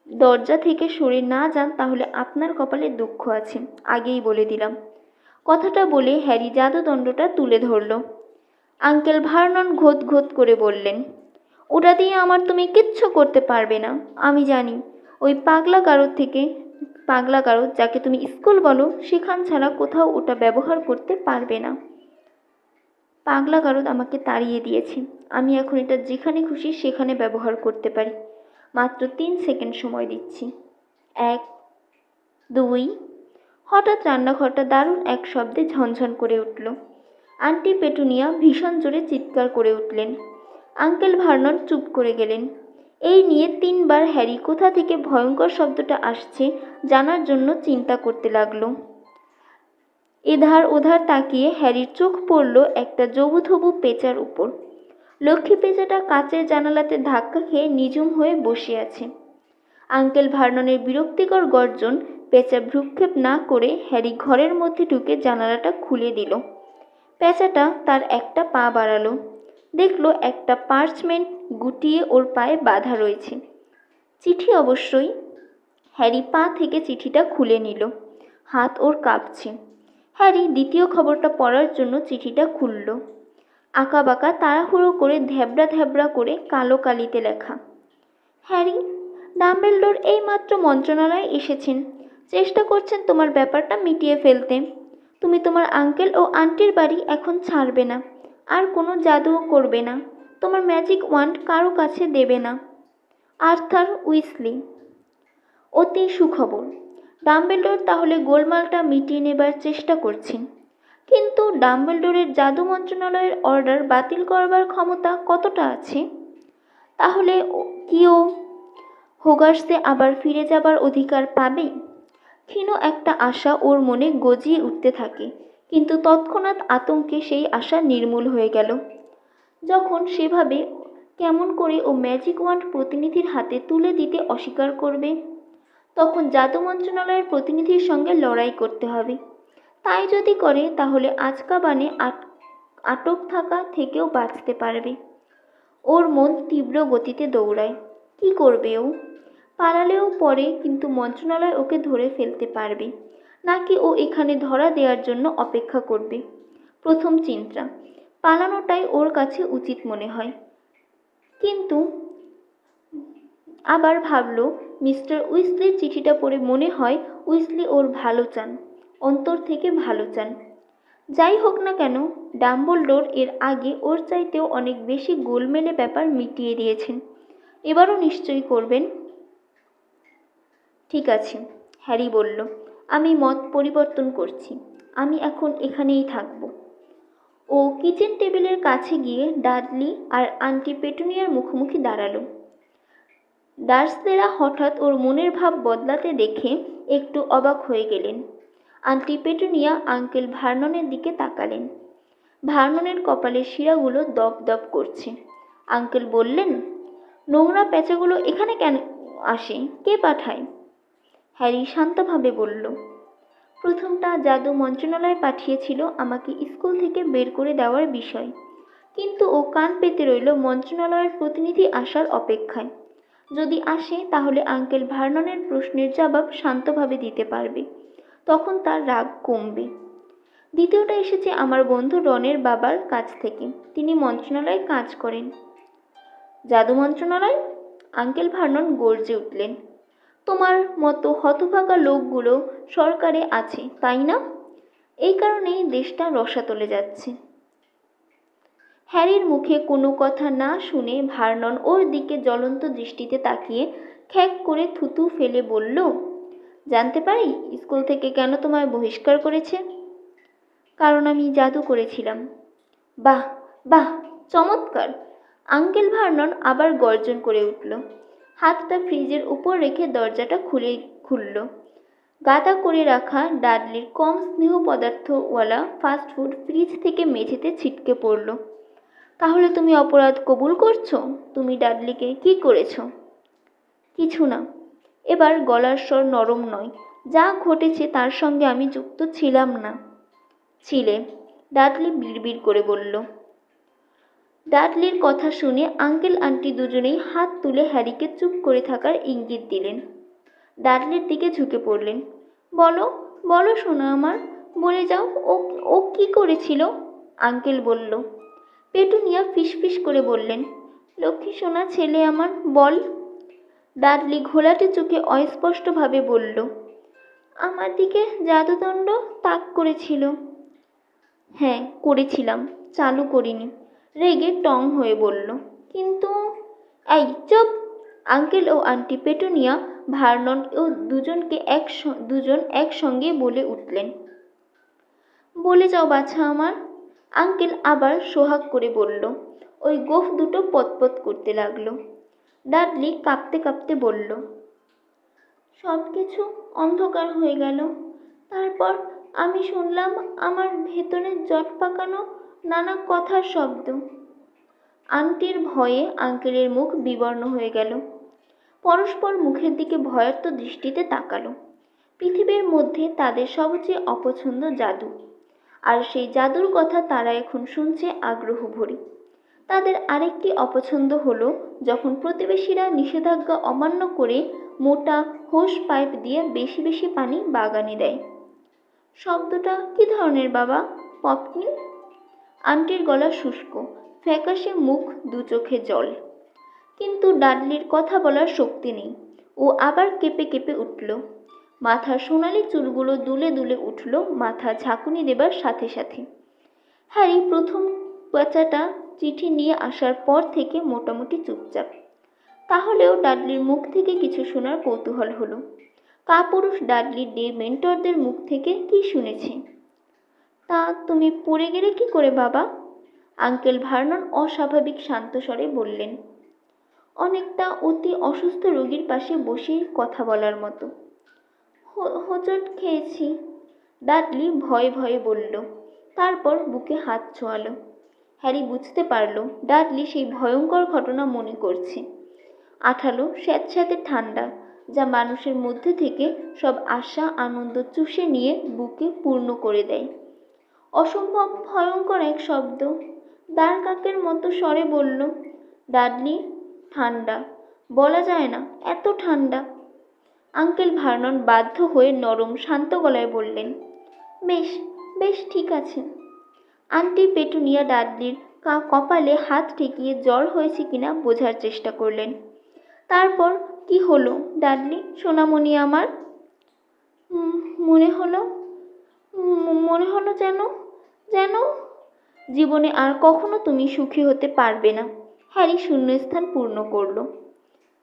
Speaker 1: দরজা থেকে সরে না যান তাহলে আপনার কপালে দুঃখ আছে, আগেই বলে দিলাম। কথাটা বলে হ্যারি জাদুদণ্ডটা তুলে ধরল। আঙ্কেল ভার্নন ঘোত ঘোত করে বললেন, ওটা দিয়ে আমার তুমি কিচ্ছু করতে পারবে না। আমি জানি ওই পাগলা গারদ যাকে তুমি স্কুল বলো সেখান ছাড়া কোথাও ওটা ব্যবহার করতে পারবে না। পাগলা গারদ আমাকে তাড়িয়ে দিয়েছে। আমি এখন এটা যেখানে খুশি সেখানে ব্যবহার করতে পারি। মাত্র 3 সেকেন্ড সময় দিচ্ছি। 1, 2। হঠাৎ রান্নাঘরটা দারুণ এক শব্দে ঝনঝন করে উঠল। আন্টি পেটুনিয়া ভীষণ জোরে চিৎকার করে উঠলেন। আঙ্কেল ভার্নন চুপ করে গেলেন। এই নিয়ে 3 বার হ্যারি কোথা থেকে ভয়ঙ্কর শব্দটা আসছে জানার জন্য চিন্তা করতে লাগলো। এধার ওধার তাকিয়ে হ্যারির চোখ পড়ল একটা জবুথবু পেঁচার উপর। লক্ষ্মী পেঁচাটা কাচের জানালাতে ধাক্কা খেয়ে নিঝুম হয়ে বসে আছে। আঙ্কেল ভার্ননের বিরক্তিকর গর্জন পেঁচা ভ্রুক্ষেপ না করে হ্যারি ঘরের মধ্যে ঢুকে জানালাটা খুলে দিল। পেঁচাটা তার একটা পা বাড়ালো, দেখল একটা পার্চমেন্ট গুটিয়ে ওর পায়ে বাঁধা রয়েছে। চিঠি অবশ্যই। হ্যারি পা থেকে চিঠিটা খুলে নিল। হাত ওর কাঁপছে। হ্যারি দ্বিতীয় খবরটা পড়ার জন্য চিঠিটা খুলল। আঁকাবাঁকা তাড়াহুড়ো করে ধ্যাবড়া ধ্যাবড়া করে কালো কালিতে লেখা, হ্যারি, ডাম্বেলডোর এইমাত্র মন্ত্রণালয়ে এসেছেন। চেষ্টা করছেন তোমার ব্যাপারটা মিটিয়ে ফেলতে। তুমি তোমার আঙ্কেল ও আন্টির বাড়ি এখন ছাড়বে না, আর কোনো জাদুও করবে না, তোমার ম্যাজিক ওয়ান্ড কারো কাছে দেবে না। আর্থার উইসলি। অতি সুখবর। ডাম্বেলডোর তাহলে গোলমালটা মিটিয়ে নেবার চেষ্টা করছেন। কিন্তু ডাম্বেলডোরের জাদু মন্ত্রণালয়ের অর্ডার বাতিল করবার ক্ষমতা কতটা আছে? তাহলে কি ও হোগার্সে আবার ফিরে যাবার অধিকার পাবে? ক্ষীণ একটা আশা ওর মনে গজিয়ে উঠতে থাকে, কিন্তু তৎক্ষণাৎ আতঙ্কে সেই আশা নির্মূল হয়ে গেল। যখন সেভাবে কেমন করে ও ম্যাজিক ওয়ান্ড প্রতিনিধির হাতে তুলে দিতে অস্বীকার করবে, তখন জাদু মন্ত্রণালয়ের প্রতিনিধির সঙ্গে লড়াই করতে হবে। তাই যদি করে তাহলে আজকাবানে আটক থাকা থেকেও বাঁচতে পারবে। ওর মন তীব্র গতিতে দৌড়ায়। কি করবে ও? পালালেও পরে কিন্তু মন্ত্রণালয় ওকে ধরে ফেলতে পারবে, নাকি ও এখানে ধরা দেওয়ার জন্য অপেক্ষা করবে? প্রথম চিন্তা, পালানোটাই ওর কাছে উচিত মনে হয়। কিন্তু আবার ভাবল, মিস্টার উইসলির চিঠিটা পড়ে মনে হয় উইসলি ওর ভালো চান, অন্তর থেকে ভালো চান। যাই হোক না কেন, ডাম্বলডোর এর আগে ওর চাইতেও অনেক বেশি গোলমেলে ব্যাপার মিটিয়ে দিয়েছেন। এবারও নিশ্চয়ই করবেন। ঠিক আছে, হ্যারি বলল, আমি মত পরিবর্তন করছি। আমি এখন এখানেই থাকব। ও কিচেন টেবিলের কাছে গিয়ে ডাডলি আর আন্টি পেটুনিয়ার মুখোমুখি দাঁড়ালো। ডার্সলেরা হঠাৎ ওর মনের ভাব বদলাতে দেখে একটু অবাক হয়ে গেলেন। আন্টি পেটুনিয়া আঙ্কেল ভার্ননের দিকে তাকালেন। ভার্ননের কপালের শিরাগুলো দপ দপ করছে। আঙ্কেল বললেন, নোংরা পেঁচাগুলো এখানে কেন আসে? কে পাঠায়? হ্যারি শান্তভাবে বলল, প্রথমটা জাদু মন্ত্রণালয় পাঠিয়েছিল আমাকে স্কুল থেকে বের করে দেওয়ার বিষয়, কিন্তু ও কান পেতে রইল মন্ত্রণালয়ের প্রতিনিধি আসার অপেক্ষায়। যদি আসে তাহলে আঙ্কেল ভার্ননের প্রশ্নের জবাব শান্তভাবে দিতে পারবে, তখন তার রাগ কমবে। দ্বিতীয়টা এসেছে আমার বন্ধু রনের বাবার কাছ থেকে। তিনি মন্ত্রণালয়ে কাজ করেন। জাদু মন্ত্রণালয়? আঙ্কেল ভার্নন গর্জে উঠলেন। তোমার মতো হতভাগা লোকগুলো সরকারে আছে, তাই না? এই কারণেই দেশটা রসাতলে যাচ্ছে। হ্যারির মুখে কোনো কথা না শুনে ভার্নন ওর দিকে জ্বলন্ত দৃষ্টিতে তাকিয়ে খ্যাক করে থুতু ফেলে বলল, জানতে পারি স্কুল থেকে কেন তোমায় বহিষ্কার করেছে? কারণ আমি জাদু করেছিলাম। বাহ বাহ, চমৎকার! আঙ্কেল ভার্নন আবার গর্জন করে উঠল। হাতটা ফ্রিজের উপর রেখে দরজাটা খুলল। গাদা করে রাখা ডাডলির কম স্নেহ পদার্থওয়ালা ফাস্টফুড ফ্রিজ থেকে মেঝেতে ছিটকে পড়ল। তাহলে তুমি অপরাধ কবুল করছো? তুমি ডাডলিকে কি করেছো? কিছু না। এবার গলার স্বর নরম নয়। যা ঘটেছে তার সঙ্গে আমি যুক্ত ছিলাম না। ছিলে, ডাডলি বিড়বিড় করে বলল। ডাডলির কথা শুনে আঙ্কেল আন্টি দুজনেই হাত তুলে হ্যারিকে চুপ করে থাকার ইঙ্গিত দিলেন। ডাডলির দিকে ঝুঁকে পড়লেন। বলো বলো সোনা আমার, বলে যাও, ও ও কি করেছিল? আঙ্কেল বলল। পেটুনিয়া ফিসফিস করে বললেন, লক্ষ্মী সোনা ছেলে আমার, বল। ডাডলি ঘোলাটে চোখে অস্পষ্টভাবে বলল, আমার দিকে জাদুদণ্ড তাক করেছিল। হ্যাঁ করেছিলাম, চালু করিনি, রেগে টং হয়ে বলল। কিন্তু এই চুপ! আঙ্কেল ও আন্টি পেটুনিয়া, ভার্নন ও দুজন একসঙ্গে বলে উঠলেন। বলে যাও বাছা আমার। আঙ্কেল আবার সোহাগ করে বলল। ওই গোঁফ দুটো পতপত করতে লাগলো। ডাডলি কাঁপতে কাঁপতে বলল, সব কিছু অন্ধকার হয়ে গেল। তারপর আমি শুনলাম আমার ভেতরে জট পাকানো নানা কথার শব্দ। আন্টির ভয়ে আঙ্কেলের মুখ বিবর্ণ হয়ে গেল। পরস্পর মুখের দিকে ভয়ার্ত দৃষ্টিতে তাকালো। পৃথিবীর মধ্যে তাদের সবচেয়ে অপছন্দ জাদু, আর সেই জাদুর কথা তারা এখন শুনছে আগ্রহ ভরে। তাদের আরেকটি অপছন্দ হলো যখন প্রতিবেশীরা নিষেধাজ্ঞা অমান্য করে মোটা হোস পাইপ দিয়ে বেশি বেশি পানি বাগানে দেয়। শব্দটা কি ধরনের বাবা? পপকিন? আন্টির গলা শুষ্ক, ফ্যাকাশে মুখ, দু চোখে জল। কিন্তু ডাডলির কথা বলার শক্তি নেই। ও আবার কেঁপে কেঁপে উঠল। মাথার সোনালি চুলগুলো দুলে দুলে উঠল মাথা ঝাঁকুনি দেবার সাথে সাথে। হ্যারি প্রথম বাচ্চাটা চিঠি নিয়ে আসার পর থেকে মোটামুটি চুপচাপ। তাহলেও ডাডলির মুখ থেকে কিছু শোনার কৌতূহল হলো। কাপুরুষ ডাডলি মেন্টরদের মুখ থেকে কি শুনেছে? তা তুমি পড়ে গেলে কি করে বাবা? আঙ্কেল ভার্নন অস্বাভাবিক শান্ত স্বরে বললেন, অনেকটা অতি অসুস্থ রোগীর পাশে বসে কথা বলার মতো। হোঁচট খেয়েছি, ডাডলি ভয়ে ভয়ে বলল। তারপর বুকে হাত ছোঁয়ালো। হ্যারি বুঝতে পারল ডাডলি সেই ভয়ঙ্কর ঘটনা মনে করছে। আঠালো, স্যাঁতস্যাঁতে ঠান্ডা, যা মানুষের মধ্যে থেকে সব আশা আনন্দ চুষে নিয়ে বুকে পূর্ণ করে দেয়। অসম্ভব ভয়ঙ্কর এক শব্দ। দ্বার কাকের মতো স্বরে বলল ডাডলি, ঠান্ডা, বলা যায় না এত ঠান্ডা। আঙ্কেল ভার্নন বাধ্য হয়ে নরম শান্ত গলায় বললেন, বেশ বেশ ঠিক আছে। আন্টি পেটুনিয়া ডাডলির কপালে হাত ঠেকিয়ে জ্বর হয়েছে কিনা বোঝার চেষ্টা করলেন। তারপর কি হলো ডাডলি সোনামণি আমার? মনে হলো যেন যেন জীবনে আর কখনো তুমি সুখী হতে পারবে না। হ্যারি শূন্যস্থান পূর্ণ করল।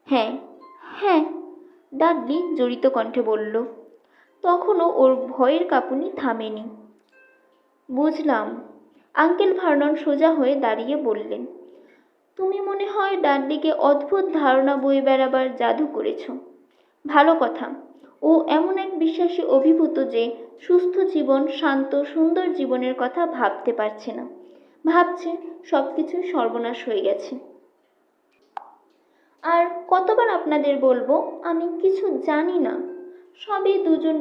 Speaker 1: হ্যাঁ হ্যাঁ, ডাডলি জড়িত কণ্ঠে বলল। তখনও ওর ভয়ের কাঁপুনি থামেনি। বুঝলাম। আঙ্কেল ভার্নন সোজা হয়ে দাঁড়িয়ে বললেন, তুমি মনে হয় ডাডলিকে অদ্ভুত ধারণা বয়ে বেড়াবার জাদু করেছ। ভালো কথা। ও এমন এক বিশ্বাসে অভিভূত যে সুস্থ জীবন, শান্ত সুন্দর জীবনের কথা ভাবতে পারছে না। ভাবছে সব কিছু সর্বনাশ হয়ে গেছে। আর কতবার আপনাদের বলবো আমি কিছু জানি না, সবই দুজন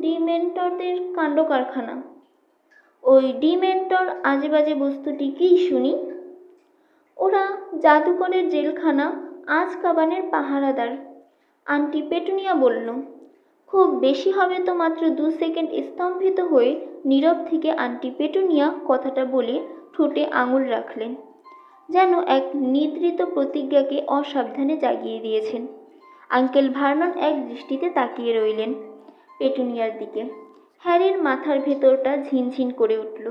Speaker 1: ডিমেন্টরদের কাণ্ড কারখানা। ওই ডিমেন্টর আজেবাজে বস্তুটি কি শুনি? ওরা জাদুকরের জেলখানা আজকাবানের পাহারাদার। আন্টি পেটুনিয়া বলল। খুব বেশি হবে তো মাত্র 2 সেকেন্ড স্তম্ভিত হয়ে নীরব থেকে আন্টি পেটুনিয়া কথাটা বলে ঠোঁটে আঙুল রাখলেন, যেন এক নিদ্রিত প্রতিজ্ঞাকে অসাবধানে জাগিয়ে দিয়েছেন। আঙ্কেল ভার্নন এক দৃষ্টিতে তাকিয়ে রইলেন পেটুনিয়ার দিকে। হ্যারির মাথার ভেতরটা ঝিনঝিন করে উঠল।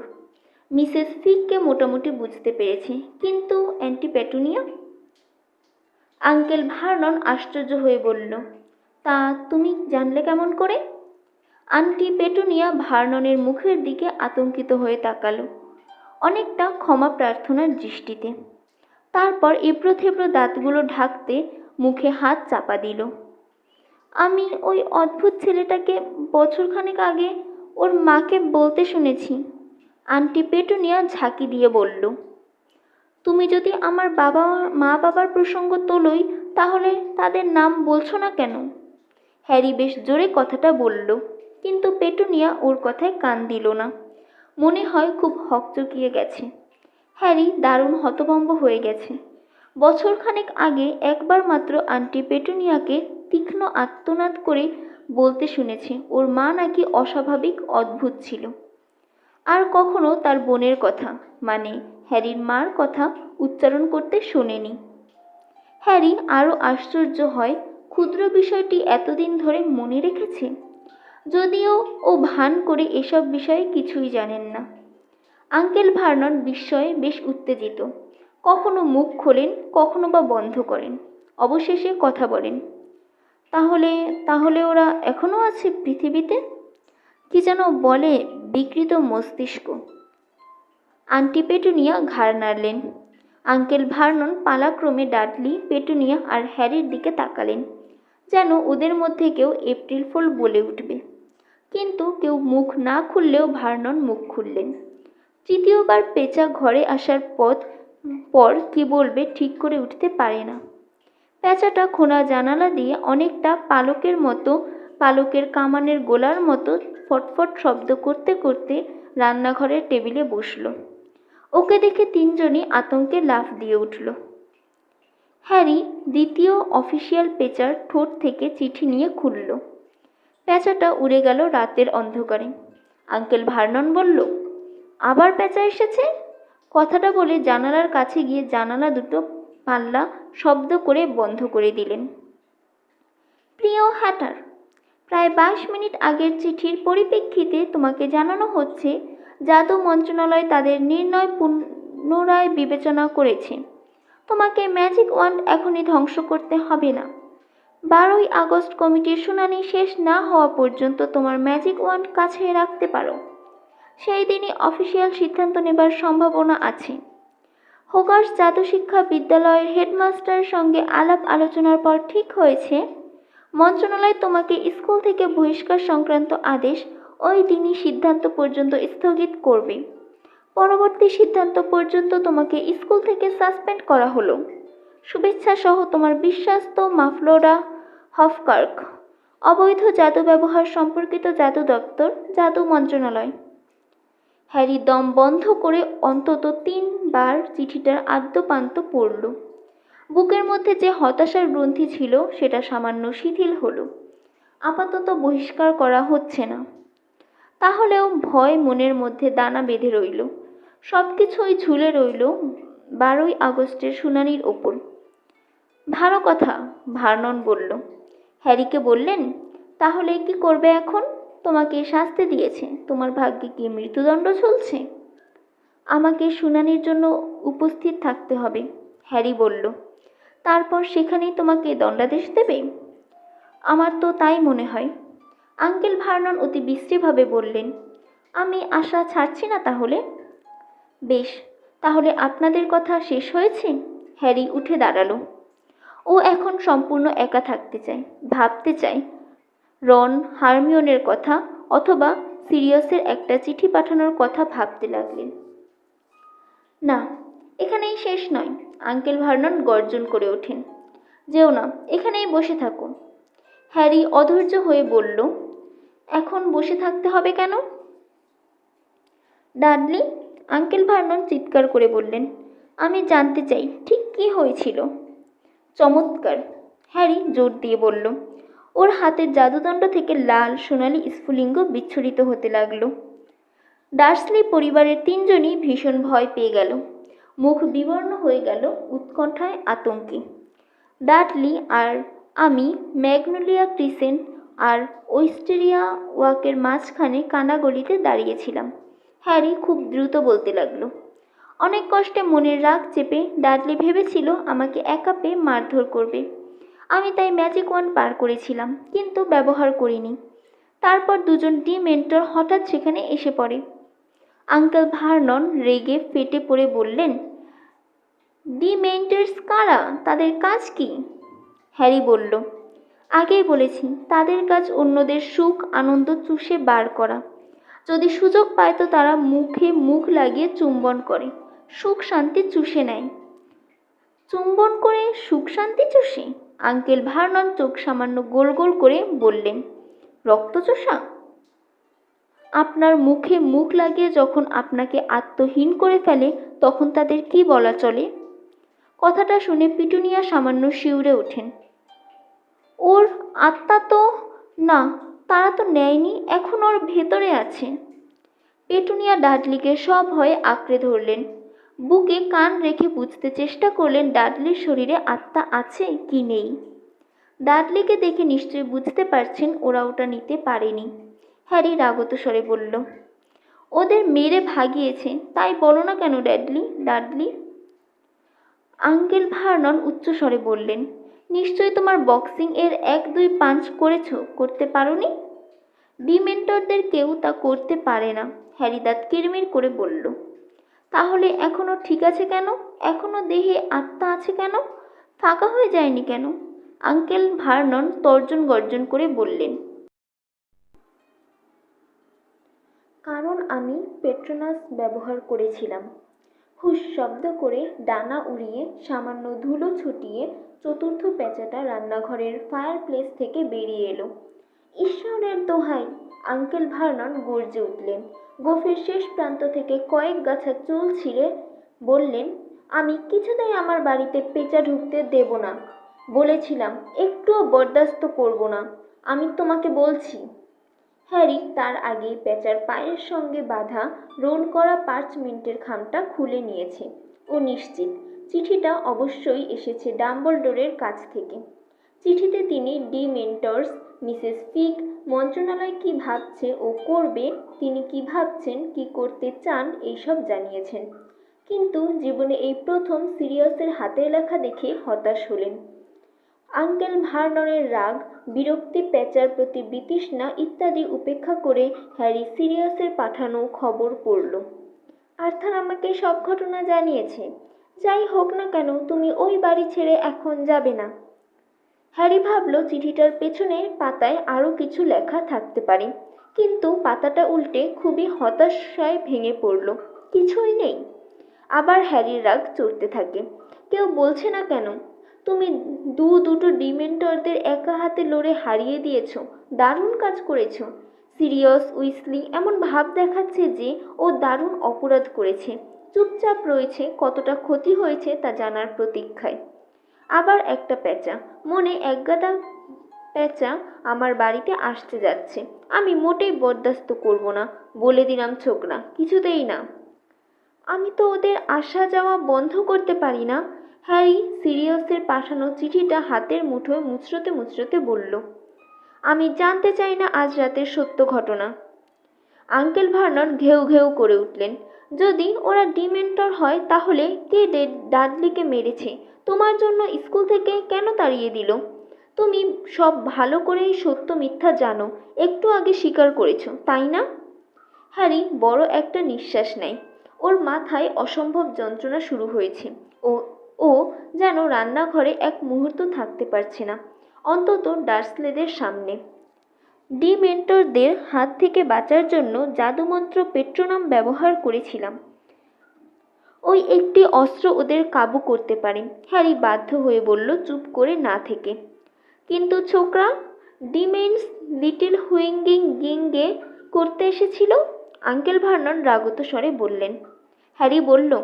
Speaker 1: মিসেস ফিগকে মোটামুটি বুঝতে পেরেছে, কিন্তু আন্টি পেটুনিয়া? আঙ্কেল ভার্নন আশ্চর্য হয়ে বলল, তা তুমি জানলে কেমন করে? আন্টি পেটুনিয়া ভার্ননের মুখের দিকে আতঙ্কিত হয়ে তাকালো, অনেকটা ক্ষমা প্রার্থনার দৃষ্টিতে। তারপর এবড়ো থেবড়ো দাঁতগুলো ঢাকতে মুখে হাত চাপা দিল। আমি ওই অদ্ভুত ছেলেটাকে বছরখানেক আগে ওর মাকে বলতে শুনেছি। আন্টি পেটুনিয়া ঝাঁকি দিয়ে বলল, তুমি যদি আমার মা বাবার প্রসঙ্গ তোলোই, তাহলে তাদের নাম বলছো না কেন? হ্যারি বেশ জোরে কথাটা বলল, কিন্তু পেটুনিয়া ওর কথায় কান দিল না। মনে হয় খুব হকচকিয়ে গেছে। হ্যারি দারুণ হতভম্ব হয়ে গেছে। বছরখানেক আগে একবার মাত্র আন্টি পেটুনিয়াকে তীক্ষ্ণ আর্তনাদ করে বলতে শুনেছে ওর মা নাকি অস্বাভাবিক অদ্ভুত ছিল। আর কখনো তার বোনের কথা, মানে হ্যারির মার কথা উচ্চারণ করতে শোনেনি। হ্যারি আরও আশ্চর্য হয় ক্ষুদ্র বিষয়টি এতদিন ধরে মনে রেখেছে, যদিও ও ভান করে এসব বিষয়ে কিছুই জানেন না। আঙ্কেল ভার্নন বিস্ময়ে বেশ উত্তেজিত, কখনো মুখ খোলেন, কখনো বা বন্ধ করেন, অবশেষে কথা বলেন। তাহলে তাহলে ওরা এখনো আছে পৃথিবীতে? কি যেন বলে বিকৃত মস্তিষ্ক। আন্টি পেটুনিয়া ঘাড় নাড়লেন। আঙ্কেল ভার্নন পালাক্রমে ডাডলি, পেটুনিয়া আর হ্যারির দিকে তাকালেন, যেন ওদের মধ্যে কেউ এপ্রিল ফুল বলে উঠবে। কিন্তু কেউ মুখ না খুললেও ভার্নন মুখ খুললেন। তৃতীয়বার পেঁচা ঘরে আসার পর কি বলবে ঠিক করে উঠতে পারে না। পেঁচাটা খোলা জানালা দিয়ে অনেকটা পালকের কামানের গোলার মতো ফটফট শব্দ করতে করতে রান্নাঘরের টেবিলে বসল। ওকে দেখে তিনজনই আতঙ্কে লাফ দিয়ে উঠল। হ্যারি দ্বিতীয় অফিসিয়াল পেঁচার ঠোঁট থেকে চিঠি নিয়ে খুলল। পেঁচাটা উড়ে গেল রাতের অন্ধকারে। আঙ্কেল ভার্নন বলল, আবার পেঁচা এসেছে? কথাটা বলে জানালার কাছে গিয়ে জানালা দুটো পাল্লা শব্দ করে বন্ধ করে দিলেন। প্রিয় হ্যাটার, প্রায় 22 মিনিট আগের চিঠির পরিপ্রেক্ষিতে তোমাকে জানানো হচ্ছে জাদু মন্ত্রণালয় তাদের নির্ণয় পুনরায় বিবেচনা করেছে। তোমাকে ম্যাজিক ওয়ান্ড এখনই ধ্বংস করতে হবে না। 12ই আগস্ট কমিটির শুনানি শেষ না হওয়া পর্যন্ত তোমার ম্যাজিক ওয়ান্ড কাছে রাখতে পারো। সেই দিনই অফিসিয়াল সিদ্ধান্ত নেবার সম্ভাবনা আছে। হোগার্স জাদু শিক্ষা বিদ্যালয়ের হেডমাস্টারের সঙ্গে আলাপ আলোচনার পর ঠিক হয়েছে মন্ত্রণালয় তোমাকে স্কুল থেকে বহিষ্কার সংক্রান্ত আদেশ ওই দিনই সিদ্ধান্ত পর্যন্ত স্থগিত করবে। পরবর্তী সিদ্ধান্ত পর্যন্ত তোমাকে স্কুল থেকে সাসপেন্ড করা হলো। শুভেচ্ছা সহ তোমার বিশ্বস্ত মাফলোরা হফকার্ক, অবৈধ জাদু ব্যবহার সম্পর্কিত জাদু দপ্তর, জাদু মন্ত্রণালয়। হ্যারি দম বন্ধ করে অন্তত 3 বার চিঠিটার আদ্যপান্ত পড়ল। বুকের মধ্যে যে হতাশার গ্রন্থি ছিল সেটা সামান্য শিথিল হলো। আপাতত বহিষ্কার করা হচ্ছে না। তাহলেও ভয় মনের মধ্যে দানা বেঁধে রইল। সবকিছুই ঝুলে রইল 12ই আগস্টের শুনানির ওপর। ভালো কথা, ভার্নন বলল। হ্যারিকে বললেন, তাহলে কি করবে এখন? তোমাকে শাস্তি দিয়েছে, তোমার ভাগ্যে কি মৃত্যুদণ্ড চলছে? আমাকে শুনানির জন্য উপস্থিত থাকতে হবে, হ্যারি বলল। তারপর সেখানেই তোমাকে দণ্ডাদেশ দেবে? আমার তো তাই মনে হয়। আঙ্কেল ভার্নন অতি বিশ্রীভাবে বললেন, আমি আশা ছাড়ছি না তাহলে। বেশ, তাহলে আপনাদের কথা শেষ হয়েছে? হ্যারি উঠে দাঁড়ালো। ও এখন সম্পূর্ণ একা থাকতে চায়, ভাবতে চায় রন, হারমিওনের কথা, অথবা সিরিয়াসের একটা চিঠি পাঠানোর কথা ভাবতে লাগলেন। না, এখানেই শেষ নয়, আঙ্কেল ভার্নন গর্জন করে ওঠেন। যেও না, এখানেই বসে থাকো। হ্যারি অধৈর্য হয়ে বলল, এখন বসে থাকতে হবে কেন? ডাডলি, আঙ্কেল ভার্নন চিৎকার করে বললেন, আমি জানতে চাই ঠিক কী হয়েছিল। চমৎকার, হ্যারি জোর দিয়ে বলল। ওর হাতের জাদুদণ্ড থেকে লাল সোনালি স্ফুলিঙ্গ বিচ্ছুরিত হতে লাগলো। ডার্সলি পরিবারের 3 জনই ভীষণ ভয় পেয়ে গেল। মুখ বিবর্ণ হয়ে গেল উৎকণ্ঠায়, আতঙ্কে। ডাডলি আর আমি ম্যাগনোলিয়া ক্রিসেন্ট আর ওয়েস্টেরিয়া ওয়াকের মাঝখানে কানাগলিতে দাঁড়িয়েছিলাম। হ্যারি খুব দ্রুত বলতে লাগলো। অনেক কষ্টে মনের রাগ চেপে ডাডলি ভেবেছিল আমাকে একা পেয়ে মারধর করবে। আমি তাই ম্যাজিক ওয়ান্ড পার করেছিলাম, কিন্তু ব্যবহার করিনি। তারপর 2 জন ডিমেন্টর হঠাৎ সেখানে এসে পড়ে। আঙ্কেল ভার্নন রেগে ফেটে পড়ে বললেন, ডিমেন্টরস কারা? তাদের কাজ কি? হ্যারি বলল, আগেই বলেছি, তাদের কাজ অন্যদের সুখ আনন্দ চুষে বার করা। যদি সুযোগ পায় তো তারা মুখে মুখ লাগিয়ে চুম্বন করে, সুখ শান্তি চুষে নেয়। চুম্বন করে সুখ শান্তি চুষে? আঙ্কেল ভার্নন চোখ সামান্য গোল গোল করে বললেন, রক্তচোষা? আপনার মুখে মুখ লাগিয়ে যখন আপনাকে আত্মহীন করে ফেলে তখন তাদের কি বলা চলে? কথাটা শুনে পিটুনিয়া সামান্য শিউরে ওঠেন। ওর আত্মা তো না, তারা তো নেয়নি, এখন ওর ভেতরে আছে। পেটুনিয়া ডাডলিকে সভয়ে আঁকড়ে ধরলেন, বুকে কান রেখে বুঝতে চেষ্টা করলেন ডাডলির শরীরে আত্মা আছে কি নেই। ডাডলিকে দেখে নিশ্চয়ই বুঝতে পারছেন ওরা ওটা নিতে পারেনি। হ্যারি রাগত স্বরে বলল, ওদের মেরে ভাগিয়েছে, তাই বলো না কেন ডাডলি? আঙ্কেল ভার্নন উচ্চস্বরে বললেন, নিশ্চয়ই তোমার বক্সিং এর 1-2 পাঞ্চ করতে পারোনি। ডিমেন্টরদের কেউ তা করতে পারে না। হ্যারি দাঁত কিরমির করে বলল, তাহলে এখনো ঠিক আছে কেন? এখনো দেহে আত্মা আছে কেন? ফাঁকা হয়ে যায়নি কেন? আঙ্কেল ভার্নন তর্জন গর্জন করে বললেন, কারণ আমি পেট্রোনাস ব্যবহার করেছিলাম। হুস শব্দ করে ডানা উড়িয়ে সামান্য ধুলো ছটিয়ে চতুর্থ পেঁচাটা রান্নাঘরের ফায়ারপ্লেস থেকে বেরিয়ে এলো। ঈশ্বরের দোহাই! আঙ্কেল ভার্নন গর্জে উঠলেন। গোফের শেষ প্রান্ত থেকে কয়েক গাছা চুল ছিঁড়ে বললেন, আমি কিছুতেই আমার বাড়িতে পেঁচা ঢুকতে দেব না। বলেছিলাম একটুও বরদাস্ত করব না, আমি তোমাকে বলছি। হ্যারি তার আগেই পেঁচার পায়ের সঙ্গে বাঁধা রোল করা পার্চমেন্টের খামটা খুলে নিয়েছে। ও নিশ্চিত চিঠিটা অবশ্যই এসেছে ডাম্বলডোরের কাছ থেকে। চিঠিতে তিনি ডিমেন্টর্স, মিসেস ফিগ মন্ত্রণালয় কি ভাবছে ও করবে, তিনি কি ভাবছেন, কি করতে চান, এইসব জানিয়েছেন। কিন্তু জীবনে এই প্রথম সিরিয়াসের হাতের লেখা দেখে হতাশ হলেন। আঙ্কেল ভার্ননের রাগ, বিরক্তি, পেঁচার প্রতি বিতৃষ্ণা ইত্যাদি উপেক্ষা করে হ্যারি সিরিয়াসের পাঠানো খবর পড়ল। আর্থার আমাকে সব ঘটনা জানিয়েছে। যাই হোক না কেন, তুমি ওই বাড়ি ছেড়ে এখন যাবে না। হ্যারি ভাবল চিঠিটার পেছনের পাতায় আরও কিছু লেখা থাকতে পারে, কিন্তু পাতাটা উল্টে খুবই হতাশায় ভেঙে পড়ল। কিছুই নেই। আবার হ্যারির রাগ চড়তে থাকে। কেউ বলছে না কেন? তুমি দুটো ডিমেন্টরদের একা হাতে লড়ে হারিয়ে দিয়েছ, দারুণ কাজ করেছ। সিরিয়াস উইসলি এমন ভাব দেখাচ্ছে যে ও দারুণ অপরাধ করেছে, চুপচাপ রয়েছে, কতটা ক্ষতি হয়েছে তা জানার প্রতীক্ষায়। আবার একটা পেঁচা, মনে একগাদা পেঁচা আমার বাড়িতে আসতে যাচ্ছে, আমি মোটেই বরদাস্ত করব না, বলে দিলাম ছোকরা, কিছুতেই না। আমি তো ওদের আসা যাওয়া বন্ধ করতে পারি না। হ্যারি সিরিয়াসের পাঠানো চিঠিটা হাতের মুঠোয় মুচড়োতে মুচড়োতে বলল, আমি জানতে চাই না আজ রাতের সত্য ঘটনা। আঙ্কেল ভার্নন ঘেউ ঘেউ করে উঠলেন, যদি ওরা ডিমেন্টর হয় তাহলে কে ডাডলিকে মেরেছে? তোমার জন্য স্কুল থেকে কেন তাড়িয়ে দিল? তুমি সব ভালো করেই সত্য মিথ্যা জানো, একটু আগে স্বীকার করেছো, তাই না? হ্যারি বড় একটা নিঃশ্বাস নেয়। ওর মাথায় অসম্ভব যন্ত্রণা শুরু হয়েছে। ও ও যেন রান্নাঘরে এক মুহূর্ত থাকতে পারছে না, অন্তত ডার্সলেদের সামনে। ডিমেন্টরদের হাত থেকে বাঁচার জন্য জাদুমন্ত্র পেট্রোনাম ব্যবহার করেছিলাম। ওই একটি অস্ত্র ওদের কাবু করতে পারে। হ্যারি বাধ্য হয়ে বলল, চুপ করে না থেকে। কিন্তু ছোকরা ডিমেন্টস লিটল হুইঙ্গিং গিঙ্গে করতে এসেছিল, আঙ্কেল ভার্নন রাগত স্বরে বললেন। হ্যারি বলল,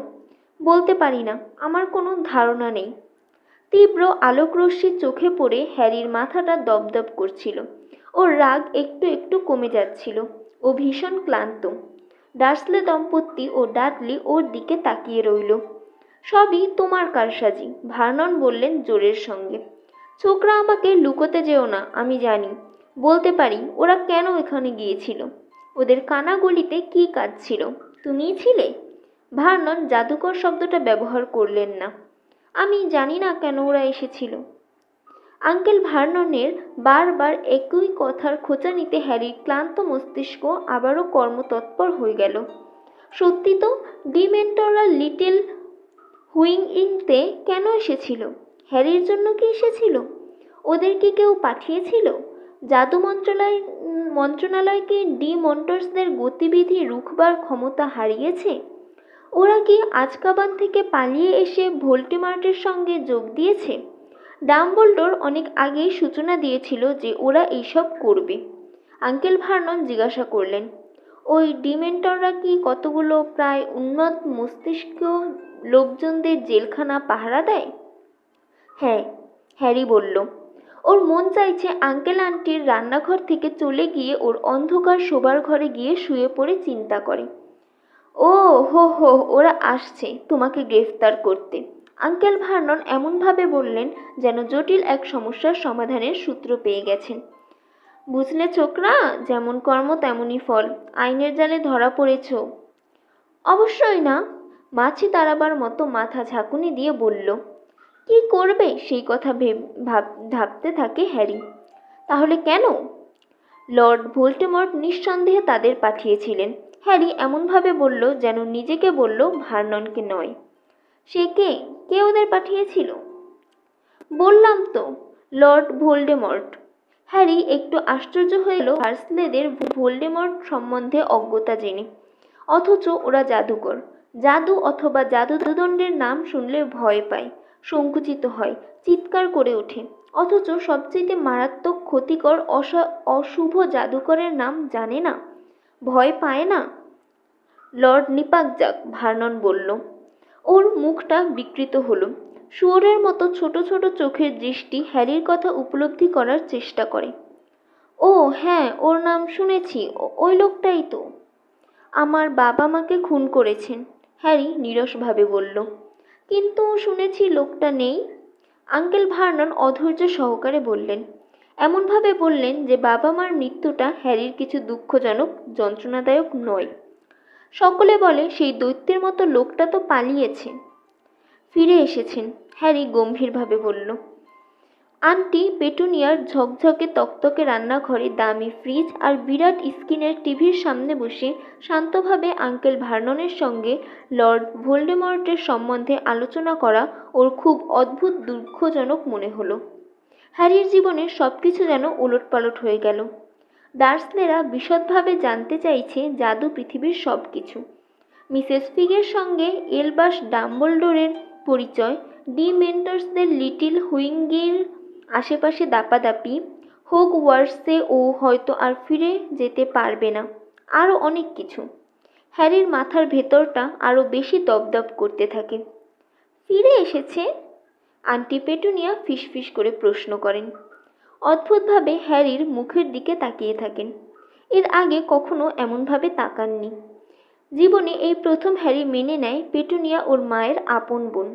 Speaker 1: বলতে পারি না, আমার কোনো ধারণা নেই। তীব্র আলোকরশ্মি চোখে পড়ে হ্যারির মাথাটা দপদপ করছিল। ওর রাগ একটু একটু কমে যাচ্ছিল। ও ভীষণ ক্লান্ত। ডার্সলে দম্পতি ও ডাডলি ওর দিকে তাকিয়ে রইল। সবই তোমার কারসাজি, ভার্নন বললেন জোরের সঙ্গে। ছোকরা আমাকে লুকোতে যেও না, আমি জানি, বলতে পারি ওরা কেন এখানে গিয়েছিল। ওদের কানাগলিতে কী কাজ ছিল? তুমিই ছিলে। ভার্নন জাদুকর শব্দটা ব্যবহার করলেন না। আমি জানি না কেন ওরা এসেছিল। আঙ্কেল ভার্ননের বারবার একই কথার খোঁচা নিতে হ্যারির ক্লান্ত মস্তিষ্ক আবারও কর্মতৎপর হয়ে গেল। সত্যি তো, ডিমেন্টররা লিটল হুইংইংতে কেন এসেছিল? হ্যারির জন্য কি এসেছিল? ওদের কি কেউ পাঠিয়েছিল? জাদু মন্ত্রণালয় কি ডিমন্টর্সদের গতিবিধি রুখবার ক্ষমতা হারিয়েছে? ওরা কি আজকাবান থেকে পালিয়ে এসে ভোল্ডেমর্টের সঙ্গে যোগ দিয়েছে? ডাম্বলডোর অনেক আগেই সূচনা দিয়েছিল যে ওরা এইসব করবে। আঙ্কেল ভার্নন জিজ্ঞাসা করলেন, ওই ডিমেন্টররা কি কতগুলো প্রায় উন্নত মস্তিষ্ক লোকজনদের জেলখানা পাহারা দেয়? হ্যাঁ, হ্যারি বলল। ওর মন চাইছে আঙ্কেল আন্টির রান্নাঘর থেকে চলে গিয়ে ওর অন্ধকার শোবার ঘরে গিয়ে শুয়ে পড়ে চিন্তা করে, ও হো হো, ওরা আসছে তোমাকে গ্রেফতার করতে। আঙ্কেল ভার্নন এমনভাবে বললেন যেন জটিল এক সমস্যার সমাধানের সূত্র পেয়ে গেছেন। বুঝলে ছোকরা, যেমন কর্ম তেমনই ফল। আইনের জালে ধরা পড়েছ। অবশ্যই না, মাছি তাড়াবার মতো মাথা ঝাঁকুনি দিয়ে বলল। কি করবে সেই কথা ভাবতে থাকে হ্যারি। তাহলে কেন? লর্ড ভোল্ডেমর্ট নিঃসন্দেহে তাদের পাঠিয়েছিলেন। হ্যারি এমনভাবে বলল যেন নিজেকে বলল, ভার্ননকে নয়। সে কে? কে ওদের পাঠিয়েছিল? বললাম তো, লর্ড ভোল্ডেমর্ট। হ্যারি একটু আশ্চর্য হয়ে এলো ডার্সলেদের ভোল্ডেমর্ট সম্বন্ধে অজ্ঞতা জেনে। অথচ ওরা জাদুকর। জাদু অথবা জাদুদণ্ডের নাম শুনলে ভয় পায়, সংকুচিত হয়, চিৎকার করে ওঠে। অথচ সবচেয়ে মারাত্মক, ক্ষতিকর, অশুভ জাদুকরের নাম জানে না, ভয় পায় না। লর্ড নিপাকজাক, ভার্নন বলল। ওর মুখটা বিকৃত হলো। শুয়োরের মতো ছোট ছোট চোখের দৃষ্টি হ্যারির কথা উপলব্ধি করার চেষ্টা করে। ও হ্যাঁ, ওর নাম শুনেছি, ওই লোকটাই তো। আমার বাবা মাকে খুন করেছেন, হ্যারি নীরসভাবে বলল। কিন্তু শুনেছি লোকটা নেই। আঙ্কেল ভার্নন অধৈর্য সহকারে বললেন। এমনভাবে বললেন যে বাবা মার মৃত্যুটা হ্যারির কিছু দুঃখজনক, যন্ত্রণাদায়ক নয়। সকলে বলে সেই দৈত্যের মতো লোকটা তো পালিয়েছে। ফিরে এসেছেন, হ্যারি গম্ভীরভাবে বলল। আন্টি পেটুনিয়ার ঝকঝকে তকতকে রান্নাঘরে দামি ফ্রিজ আর বিরাট স্ক্রিনের টিভির সামনে বসে শান্তভাবে আঙ্কেল ভার্ননের সঙ্গে লর্ড ভোল্ডেমর্টের সম্বন্ধে আলোচনা করা ওর খুব অদ্ভুত, দুঃখজনক মনে হলো। হ্যারির জীবনের সব কিছু যেন ওলটপালট হয়ে গেল। ডার্সলেরা বিশদভাবে জানতে চাইছে জাদু পৃথিবীর সব কিছু। মিসেস ফিগের সঙ্গে এলবাস ডাম্বলডোরের পরিচয়, ডিমেন্টরসদের লিটিল হুইঙ্গির আশেপাশে দাপাদাপি, হোগওয়ার্টসে ও হয়তো আর ফিরে যেতে পারবে না, আরও অনেক কিছু। হ্যারির মাথার ভেতরটা আরও বেশি দপদপ করতে থাকে। ফিরে এসেছে? আন্টি পেটুনিয়া ফিসফিস করে প্রশ্ন করেন। অদ্ভুতভাবে হ্যারির মুখের দিকে তাকিয়ে থাকেন। এর আগে কখনো এমনভাবে তাকাননি। জীবনে এই প্রথম হ্যারি মেনে নেয় পেটুনিয়া ওর মায়ের আপন বোন।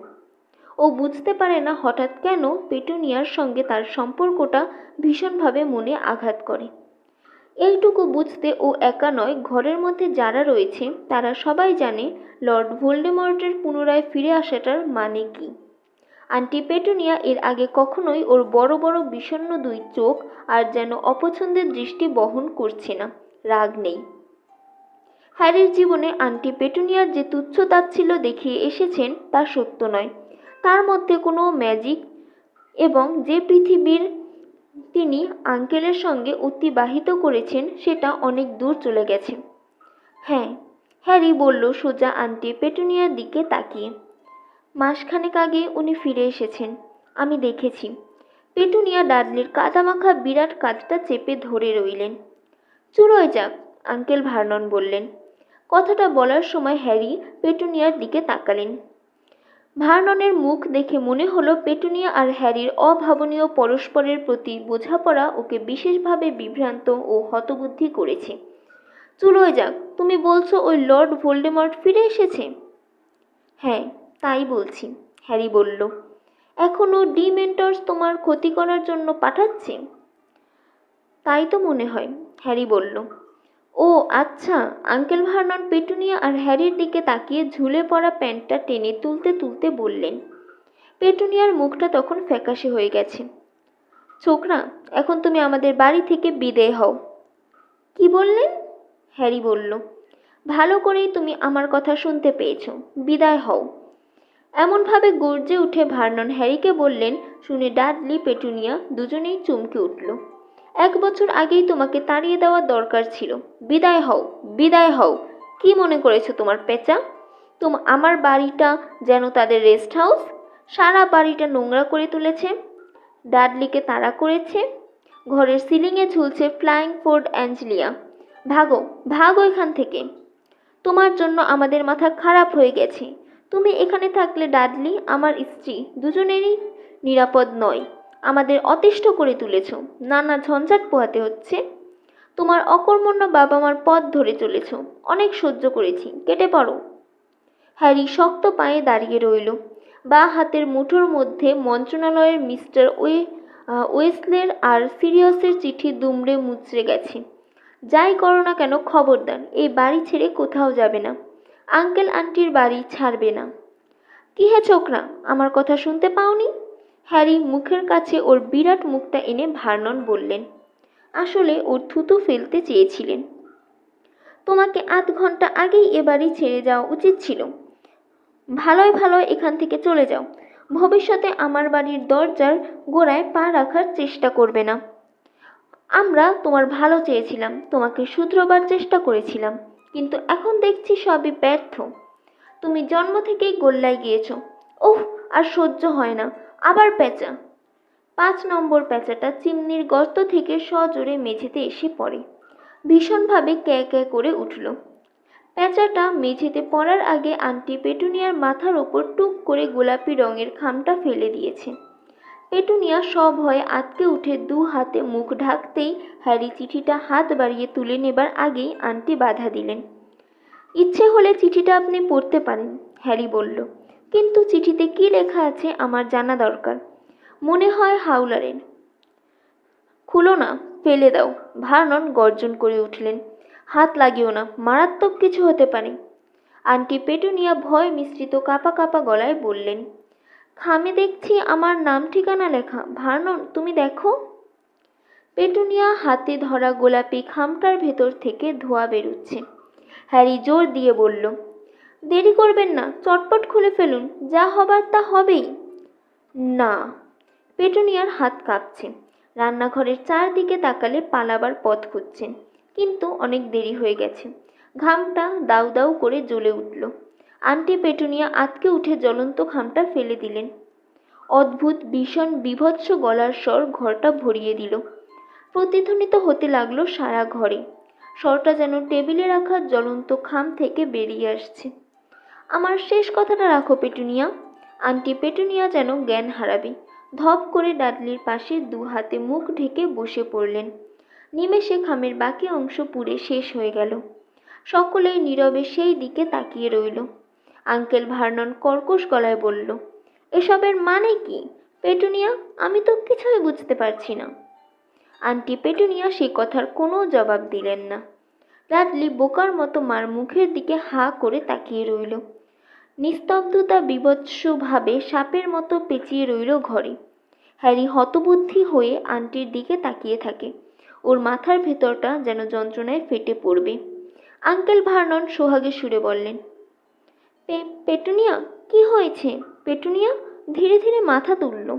Speaker 1: ও বুঝতে পারে না হঠাৎ কেন পেটুনিয়ার সঙ্গে তার সম্পর্কটা ভীষণভাবে মনে আঘাত করে। এইটুকু বুঝতে ও একা নয়, ঘরের মধ্যে যারা রয়েছে তারা সবাই জানে লর্ড ভোল্ডেমর্টের পুনরায় ফিরে আসাটার মানে কি। আন্টি পেটুনিয়া এর আগে কখনোই ওর বড় বড় বিষণ্ণ দুই চোখ আর যেন অপছন্দের দৃষ্টি বহন করছে না। রাগ নেই। হ্যারির জীবনে আন্টি পেটুনিয়ার যে তুচ্ছ তাচ্ছিল্য দেখিয়ে এসেছেন তা সত্য নয়। তার মধ্যে কোনো ম্যাজিক, এবং যে পৃথিবীর তিনি আঙ্কেলের সঙ্গে অতিবাহিত করেছেন সেটা অনেক দূর চলে গেছে। হ্যাঁ, হ্যারি বলল সোজা আন্টি পেটুনিয়ার দিকে তাকিয়ে। মাসখানেক আগে উনি ফিরে এসেছেন, আমি দেখেছি। পেটুনিয়া ডাডলির কাদামাখা বিরাট কাঁধটা চেপে ধরে রইলেন। চুরোয় যাক, আঙ্কেল ভার্নন বললেন। কথাটা বলার সময় হ্যারি পেটুনিয়ার দিকে তাকালেন। ভার্ননের মুখ দেখে মনে হলো পেটুনিয়া আর হ্যারির অভাবনীয় পরস্পরের প্রতি বোঝাপড়া ওকে বিশেষভাবে বিভ্রান্ত ও হতবুদ্ধি করেছে। চুলোয় যাক, তুমি বলছো ওই লর্ড ভোল্ডেমর্ট ফিরে এসেছে? হ্যাঁ, তাই বলছি, হ্যারি বলল। এখনও ডিমেন্টরস তোমার ক্ষতি করার জন্য পাঠাচ্ছে? তাই তো মনে হয়, হ্যারি বলল। ও আচ্ছা। আঙ্কেল ভার্নন পেটুনিয়া আর হ্যারির দিকে তাকিয়ে ঝুলে পড়া প্যান্টটা টেনে তুলতে তুলতে বললেন। পেটুনিয়ার মুখটা তখন ফ্যাকাশে হয়ে গেছে। ছোকরা, এখন তুমি আমাদের বাড়ি থেকে বিদেয় হও। কি বললেন? হ্যারি বলল। ভালো করেই তুমি আমার কথা শুনতে পেয়েছ, বিদায় হও। এমনভাবে গর্জে উঠে ভার্নন হ্যারিকে বললেন, শুনে ডাডলি পেটুনিয়া দুজনেই চমকে উঠল। 1 বছর আগেই তোমাকে তাড়িয়ে দেওয়ার দরকার ছিল। বিদায় হও, বিদায় হও। কি মনে করেছো তোমার পেঁচা? আমার বাড়িটা যেন তাদের রেস্ট হাউস? সারা বাড়িটা নোংরা করে তুলেছে, ডাডলিকে তাড়া করেছে, ঘরের সিলিংয়ে ঝুলছে ফ্লাইং ফোর্ড অ্যাঞ্জেলিয়া। ভাগো, ভাগো এখান থেকে। তোমার জন্য আমাদের মাথা খারাপ হয়ে গেছে। তুমি এখানে থাকলে ডাডলি, আমার স্ত্রী, দুজনেরই নিরাপদ নয়। আমাদের অতিষ্ঠ করে তুলেছ, নানা ঝঞ্ঝাট পোহাতে হচ্ছে। তোমার অকর্মণ্য বাবা মার পথ ধরে চলেছ, অনেক সহ্য করেছি, কেটে পড়ো। হ্যারি শক্ত পায়ে দাঁড়িয়ে রইল। বাঁ হাতের মুঠোর মধ্যে মন্ত্রণালয়ের মিস্টার ওয়েসলের আর সিরিয়াসের চিঠি দুমড়ে মুচড়ে গেছে। যাই করো না কেন খবরদার এই বাড়ি ছেড়ে কোথাও যাবে না। আঙ্কেল আন্টির বাড়ি ছাড়বে না। কি হে ছোকরা, আমার কথা শুনতে পাওনি? হ্যারি মুখের কাছে ওর বিরাট মুখটা এনে ভার্নন বললেন। আসলে ওর থুতু ফেলতে চেয়েছিলেন। তোমাকে আধ ঘন্টা আগেই এ বাড়ি ছেড়ে যাওয়া উচিত ছিল। ভালোই ভালোই এখান থেকে চলে যাও। ভবিষ্যতে আমার বাড়ির দরজার গোড়ায় পা রাখার চেষ্টা করবে না। আমরা তোমার ভালো চেয়েছিলাম, তোমাকে শুধরোবার চেষ্টা করেছিলাম, কিন্তু এখন দেখছি সবই ব্যর্থ। তুমি জন্ম থেকেই গোল্লায় গিয়েছ। ওহ, আর সহ্য হয় না, আবার পেঁচা। 5 নম্বর পেঁচাটা চিমনির গর্ত থেকে সজোরে মেঝেতে এসে পড়ে। ভীষণভাবে ক্যাঁ ক্যাঁ করে উঠল। পেঁচাটা মেঝেতে পড়ার আগে আন্টি পেটুনিয়ার মাথার ওপর টুক করে গোলাপি রঙের খামটা ফেলে দিয়েছে। পেটুনিয়া সভয়ে আঁতকে উঠে 2 হাতে মুখ ঢাকতেই হ্যারি চিঠিটা হাত বাড়িয়ে তুলে নেবার আগেই আন্টি বাধা দিলেন। ইচ্ছে হলে চিঠিটা আপনি পড়তে পারেন, হ্যারি বলল, কিন্তু চিঠিতে কি লেখা আছে আমার জানা দরকার। মনে হয় হাউলারের। খুলো না, ফেলে দাও। ভার্নন গর্জন করে উঠলেন। হাত লাগিও না, মারাত্মক কিছু হতে পারে। আন্টি পেটুনিয়া ভয় মিশ্রিত কাঁপা কাঁপা গলায় বললেন, খামে দেখছি আমার নাম ঠিকানা লেখা। ভার্নন, তুমি দেখো। পেটুনিয়া হাতে ধরা গোলাপি খামটার ভেতর থেকে ধোঁয়া বেরুচ্ছে। হ্যারি জোর দিয়ে বলল, দেরি করবেন না, চটপট খুলে ফেলুন, যা হবার তা হবেই। না। পেটুনিয়ার হাত কাঁপছে। রান্নাঘরের চারদিকে তাকালে পালাবার পথ খুঁজছেন, কিন্তু অনেক দেরি হয়ে গেছে। ঘামটা দাউ দাউ করে জ্বলে উঠল। আন্টি পেটুনিয়া আঁতকে উঠে জ্বলন্ত খামটা ফেলে দিলেন। অদ্ভুত ভীষণ বিভৎস গলার স্বর ঘরটা ভরিয়ে দিল। প্রতিধ্বনিত হতে লাগলো সারা ঘরে। স্বরটা যেন টেবিলে রাখা জ্বলন্ত খাম থেকে বেরিয়ে আসছে। আমার শেষ কথাটা রাখো পেটুনিয়া। আন্টি পেটুনিয়া যেন জ্ঞান হারাবে। ধপ করে ডাডলির পাশে 2 হাতে মুখ ঢেকে বসে পড়লেন। নিমেষে খামের বাকি অংশ পুড়ে শেষ হয়ে গেল। সকলেই নীরবে সেই দিকে তাকিয়ে রইল। আঙ্কেল ভার্নন কর্কশ গলায় বলল, এসবের মানে কি পেটুনিয়া? আমি তো কিছুই বুঝতে পারছি না। আন্টি পেটুনিয়া সে কথার কোনো জবাব দিলেন না। ডাডলি বোকার মতো মার মুখের দিকে হা করে তাকিয়ে রইল। নিস্তব্ধতা বিভৎসভাবে সাপের মতো পেঁচিয়ে রইল ঘরে। হ্যারি হতবুদ্ধি হয়ে আন্টির দিকে তাকিয়ে থাকে। ওর মাথার ভেতরটা যেন যন্ত্রণায় ফেটে পড়বে। আঙ্কেল ভার্নন সোহাগে সুরে বললেন, পেটুনিয়া, কি হয়েছে? পেটুনিয়া ধীরে ধীরে মাথা তুলল।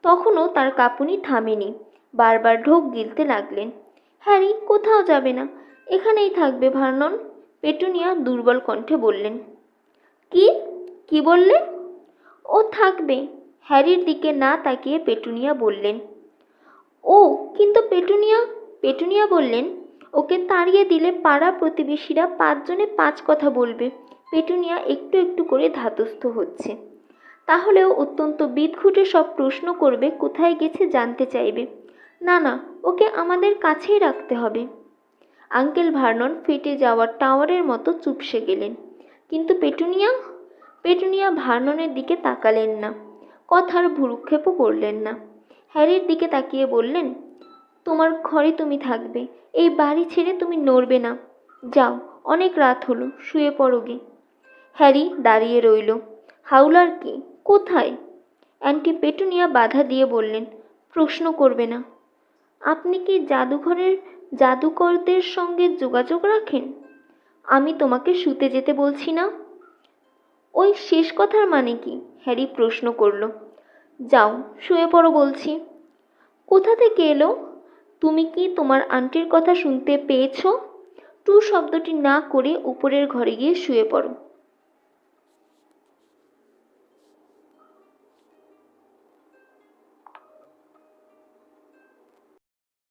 Speaker 1: তখনও তার কাঁপুনি থামেনি। বারবার ঢোক গিলতে লাগলেন। হ্যারি কোথাও যাবে না, এখানেই থাকবে ভার্নন। পেটুনিয়া দুর্বল কণ্ঠে বললেন। কি কি বললে? ও থাকবে। হ্যারির দিকে না তাকিয়ে পেটুনিয়া বললেন। ও কিন্তু পেটুনিয়া। পেটুনিয়া বললেন, ওকে তাড়িয়ে দিলে পাড়া প্রতিবেশীরা 5 জনে 5 কথা বলবে। পেটুনিয়া একটু একটু করে ধাতস্থ হচ্ছে। তাহলেও অত্যন্ত বিদঘুটে সব প্রশ্ন করবে, কোথায় গেছে জানতে চাইবে। না না, ওকে আমাদের কাছেই রাখতে হবে। আঙ্কেল ভার্নন ফেটে যাওয়া টাওয়ারের মতো চুপসে গেলেন। কিন্তু পেটুনিয়া? পেটুনিয়া ভার্ননের দিকে তাকালেন না, কথার ভ্রুক্ষেপও করলেন না। হ্যারির দিকে তাকিয়ে বললেন, তোমার ঘরে তুমি থাকবে, এই বাড়ি ছেড়ে তুমি নড়বে না। যাও, অনেক রাত হলো, শুয়ে পড়ো গে। হ্যারি দাঁড়িয়ে রইল। হাউলার কি? কোথায়? আন্টি পেটুনিয়া বাধা দিয়ে বললেন, প্রশ্ন করবে না। আপনি কি জাদুঘরের জাদুকরদের সঙ্গে যোগাযোগ রাখেন? আমি তোমাকে শুতে যেতে বলছি না। ওই শেষ কথার মানে কি? হ্যারি প্রশ্ন করল। যাও, শুয়ে পড়ো বলছি। কোথা থেকে এলো? তুমি কি তোমার আন্টির কথা শুনতে পেয়েছ? টু শব্দটি না করে উপরের ঘরে গিয়ে শুয়ে পড়ো।